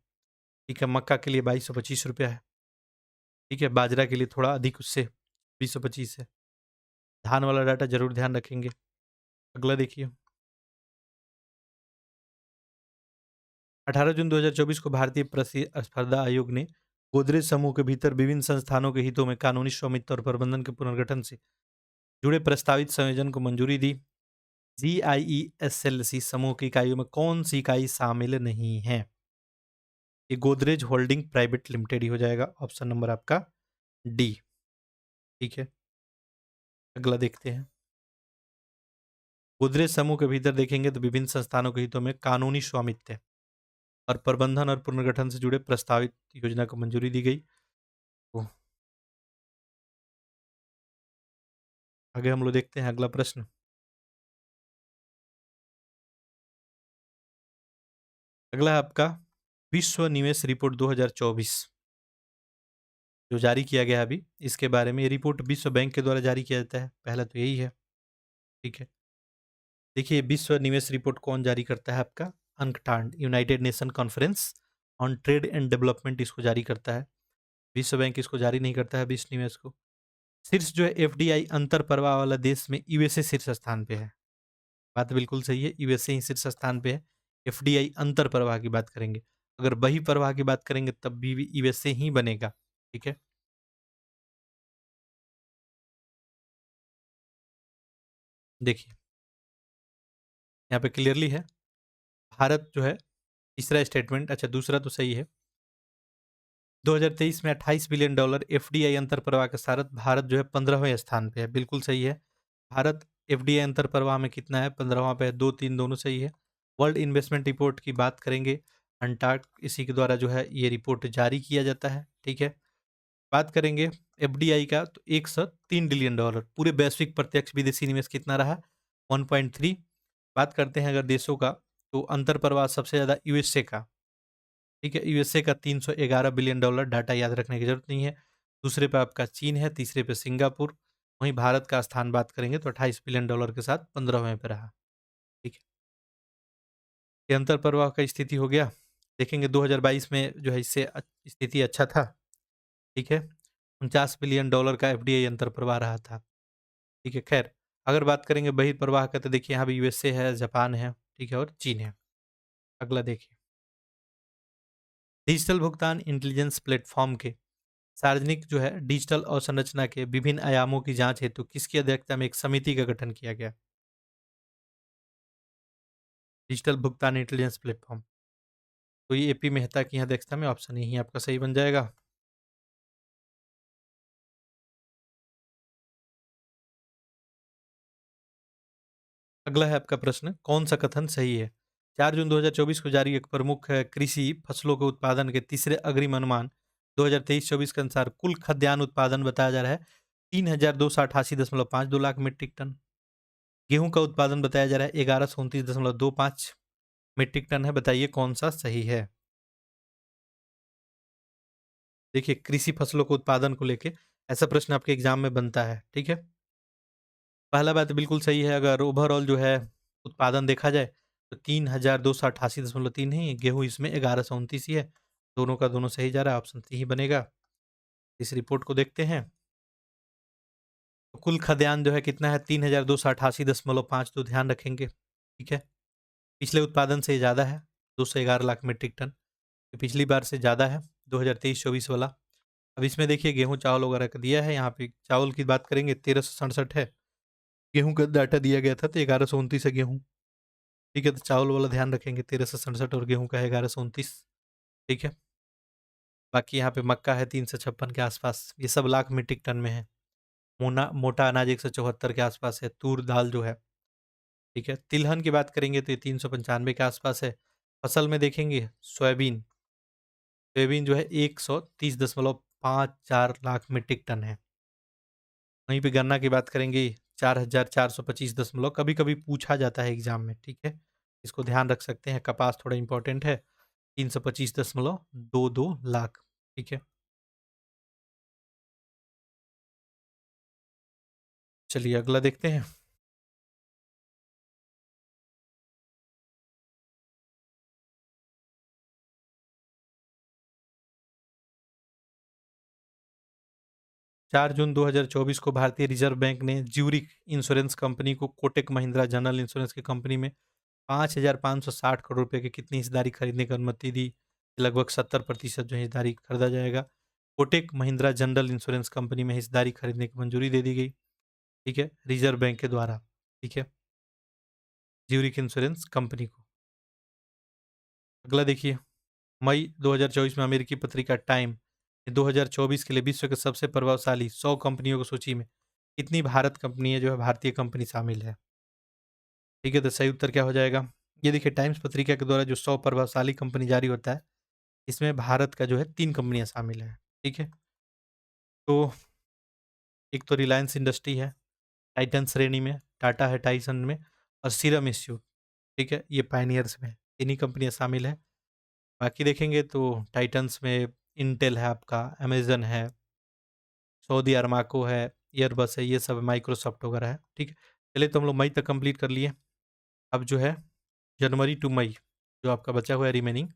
ठीक है? मक्का के लिए 2225 रुपया है, ठीक है? बाजरा के लिए थोड़ा अधिक, उससे 2025 है। धान वाला डाटा जरूर ध्यान रखेंगे। अगला देखिए 18 जून 2024 को भारतीय प्रतिस्पर्धा आयोग ने गोदरेज समूह के भीतर विभिन्न संस्थानों के हितों में कानूनी स्वामित्व और प्रबंधन के पुनर्गठन से जुड़े प्रस्तावित संयोजन को मंजूरी दी। जीआईईएसएलसी समूह की इकाइयों में कौन सी इकाई शामिल नहीं है? ये गोदरेज होल्डिंग प्राइवेट लिमिटेड ही हो जाएगा, ऑप्शन नंबर आपका डी, ठीक है? अगला देखते हैं। गोदरेज समूह के भीतर देखेंगे तो विभिन्न संस्थानों के हितों में कानूनी स्वामित्व और प्रबंधन और पुनर्गठन से जुड़े प्रस्तावित योजना को मंजूरी दी गई। तो आगे हम लोग देखते हैं अगला प्रश्न। अगला है आपका विश्व निवेश रिपोर्ट 2024 जो जारी किया गया है अभी, इसके बारे में। ये रिपोर्ट विश्व बैंक के द्वारा जारी किया जाता है, पहला तो यही है, ठीक है? देखिए विश्व निवेश रिपोर्ट कौन जारी करता है? आपका UNCTAD United Nation Conference on Trade and Development इसको जारी करता है। विश्व बैंक इसको जारी नहीं करता है विश्व निवेश को। शीर्ष जो है एफडीआई अंतर प्रवाह वाला देश में यूएसए शीर्ष स्थान पे है। बात बिल्कुल सही है, यूएसए ही शीर्ष स्थान पे है। एफडीआई अंतर प्रवाह की बात करेंगे, अगर बहिर्प्रवाह की बात करेंगे तब भी यूएसए ही बनेगा, ठीक है? देखिए, यहाँ पे क्लियरली है, भारत जो है तीसरा स्टेटमेंट, अच्छा दूसरा तो सही है। 2023 में $28 बिलियन एफडीआई अंतर्प्रवाह के साथ भारत जो है 15वें स्थान पे है, बिल्कुल सही है। भारत एफडीआई अंतर्प्रवाह में कितना है? 15वां पे है, 2, 3 दोनों सही है। वर्ल्ड इन्वेस्टमेंट रिपोर्ट की बात करेंगे, अनटाक इसी के द्वारा जो है ये रिपोर्ट जारी किया जाता है, ठीक है। बात करेंगे एफडीआई का तो $103 बिलियन, पूरे वैश्विक प्रत्यक्ष विदेशी निवेश कितना रहा? 1.3। बात करते हैं अगर देशों का, तो अंतर्प्रवाह सबसे ज्यादा यूएसए का, ठीक है, यूएसए का $311 बिलियन, डाटा याद रखने की जरूरत नहीं है। दूसरे पे आपका चीन है, तीसरे पे सिंगापुर। वहीं भारत का स्थान बात करेंगे तो $28 बिलियन के साथ 15वें पे रहा, ठीक है। ये अंतर प्रवाह का स्थिति हो गया। देखेंगे 2022 में जो है इससे स्थिति अच्छा था, ठीक है। $49 बिलियन का एफडीआई अंतर प्रवाह रहा था, ठीक है। खैर, अगर बात करेंगे बहिर्प्रवाह का तो देखिए यहाँ भी यूएसए है, जापान है, ठीक है, और चीन है। अगला देखिए, डिजिटल भुगतान इंटेलिजेंस प्लेटफॉर्म के सार्वजनिक जो है डिजिटल अवसंरचना के विभिन्न आयामों की जांच हेतु किसकी अध्यक्षता में एक समिति का गठन किया गया? डिजिटल भुगतान इंटेलिजेंस प्लेटफॉर्म, तो ये एपी मेहता की अध्यक्षता में, ऑप्शन ही आपका सही बन जाएगा। अगला है आपका प्रश्न, कौन सा कथन सही है? 4 जून 2024 को जारी एक प्रमुख कृषि फसलों के उत्पादन के तीसरे अग्रिम अनुमान 2023-24 के अनुसार कुल खाद्यान्न उत्पादन बताया जा रहा है 3,288.52 लाख मीट्रिक टन। गेहूं का उत्पादन बताया जा रहा है 1129.25 मीट्रिक टन है, बताइए कौन सा सही है? देखिए, कृषि फसलों के उत्पादन को लेके ऐसा प्रश्न आपके एग्जाम में बनता है, ठीक है। पहला बात बिल्कुल सही है, अगर ओवरऑल जो है उत्पादन देखा जाए तो 3,288.3 ही, गेहूं इसमें 1129 ही है। दोनों का दोनों सही जा रहा है, ऑप्शन सी ही बनेगा। इस रिपोर्ट को देखते हैं, तो कुल खाद्यान्न जो है कितना है? 3,288.5, तो ध्यान रखेंगे, ठीक है। पिछले उत्पादन से ज़्यादा है, 211 लाख मीट्रिक टन, ये पिछली बार से ज़्यादा है, 2023-24 वाला। अब इसमें देखिए गेहूँ चावल वगैरह का दिया है, यहाँ पे चावल की बात करेंगे 1367 है, गेहूँ का डाटा दिया गया था तो 1129 है गेहूँ, ठीक है। तो चावल वाला ध्यान रखेंगे 1367 और गेहूँ का है 1129, ठीक है। बाकी यहाँ पे मक्का है 356 के आसपास, ये सब लाख मीट्रिक टन में है। मोटा अनाज 174 के आसपास है, तूर दाल जो है, ठीक है। तिलहन की बात करेंगे तो ये 395 के आसपास है। फसल में देखेंगे सोयाबीन, सोयाबीन जो है 130.54 लाख मीट्रिक टन है। वहीं पे गन्ना की बात करेंगे 4,425, कभी कभी पूछा जाता है एग्जाम में, ठीक है, इसको ध्यान रख सकते हैं। कपास थोड़ा इंपॉर्टेंट है, 325.22 लाख, ठीक है। चलिए अगला देखते हैं। 4 जून 2024 को भारतीय रिजर्व बैंक ने ज्यूरिक इंश्योरेंस कंपनी को कोटक महिंद्रा जनरल इंश्योरेंस की कंपनी में 5,560 करोड़ रुपए की कितनी हिस्सेदारी खरीदने की अनुमति दी? लगभग 70% जो है हिस्सेदारी खरीदा जाएगा। Kotak Mahindra general insurance company में हिस्सेदारी खरीदने की मंजूरी दे दी गई, ठीक है, रिजर्व बैंक के द्वारा, ठीक है, ज्यूरिक इंश्योरेंस कंपनी को। अगला देखिए, मई 2024 में अमेरिकी पत्रिका टाइम 2024 के लिए विश्व के सबसे प्रभावशाली 100 कंपनियों की सूची में कितनी भारत कंपनी है, जो है भारतीय कंपनी शामिल है? ठीक है, तो सही उत्तर क्या हो जाएगा? ये देखिए, टाइम्स पत्रिका के द्वारा जो 100 प्रभावशाली कंपनी जारी होता है, इसमें भारत का जो है 3 कंपनियां शामिल है, ठीक है। तो एक तो रिलायंस इंडस्ट्री है टाइटन श्रेणी में, टाटा है टाइसन में, और सीरम इंस्टीट्यूट, ठीक है, ये पायनियर्स में, इन्हीं कंपनियां शामिल है। बाकी देखेंगे तो टाइटन्स में इंटेल है आपका, अमेजन है, सऊदी अरमाको है, एयरबस है, ये सब माइक्रोसॉफ्ट वगैरह है, ठीक है। चलिए, तो हम लोग मई तक कंप्लीट कर लिए। अब जो है जनवरी टू मई जो आपका बचा हुआ है रिमेनिंग,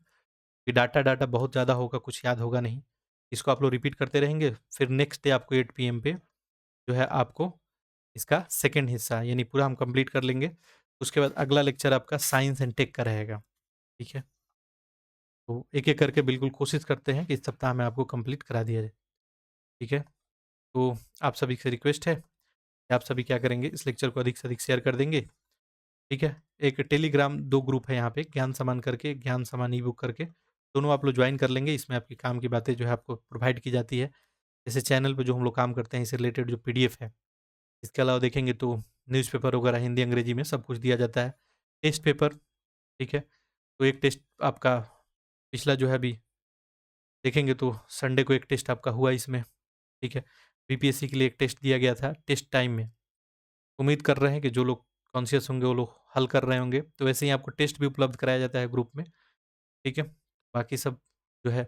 ये डाटा डाटा बहुत ज़्यादा होगा, कुछ याद होगा नहीं, इसको आप लोग रिपीट करते रहेंगे। फिर नेक्स्ट डे आपको 8 PM पे जो है आपको इसका सेकंड हिस्सा यानी पूरा हम कंप्लीट कर लेंगे। उसके बाद अगला लेक्चर आपका साइंस एंड टेक का रहेगा, ठीक है। तो एक-एक करके बिल्कुल कोशिश करते हैं कि इस सप्ताह में आपको कंप्लीट करा दिया जाए, ठीक है? तो आप सभी से रिक्वेस्ट है कि आप सभी क्या करेंगे, इस लेक्चर को अधिक से अधिक शेयर कर देंगे, ठीक है? एक टेलीग्राम 2 ग्रुप है यहाँ पे, ज्ञान समान करके, ज्ञान समान ई-बुक करके, दोनों आप लोग जॉइन कर लेंगे। इसमें आपके काम की बातें जो है आपको प्रोवाइड की जाती है। जैसे चैनल पे जो हम लोग काम करते हैं, इससे रिलेटेड जो पीडीएफ है, इसके अलावा देखेंगे तो न्यूज़पेपर वगैरह हिंदी, अंग्रेजी में सब कुछ दिया जाता है। टेस्ट पेपर, ठीक है? तो एक टेस्ट आपका पिछला जो है अभी देखेंगे तो संडे को एक टेस्ट आपका हुआ इसमें, ठीक है? बीपीएससी के लिए एक टेस्ट दिया गया था टेस्ट टाइम में। उम्मीद कर रहे हैं कि जो लोग कॉन्शियस होंगे वो लोग हल कर रहे होंगे। तो वैसे ही आपको टेस्ट भी उपलब्ध कराया जाता है ग्रुप में, ठीक है? बाकी सब जो है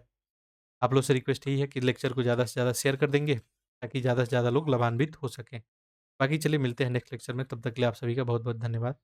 आप लोग से रिक्वेस्ट यही है कि लेक्चर को ज़्यादा से ज़्यादा शेयर कर देंगे, ताकि ज़्यादा से ज़्यादा लोग लाभान्वित हो सकें। बाकी चलिए मिलते हैं नेक्स्ट लेक्चर में, तब तक के लिए आप सभी का बहुत-बहुत धन्यवाद।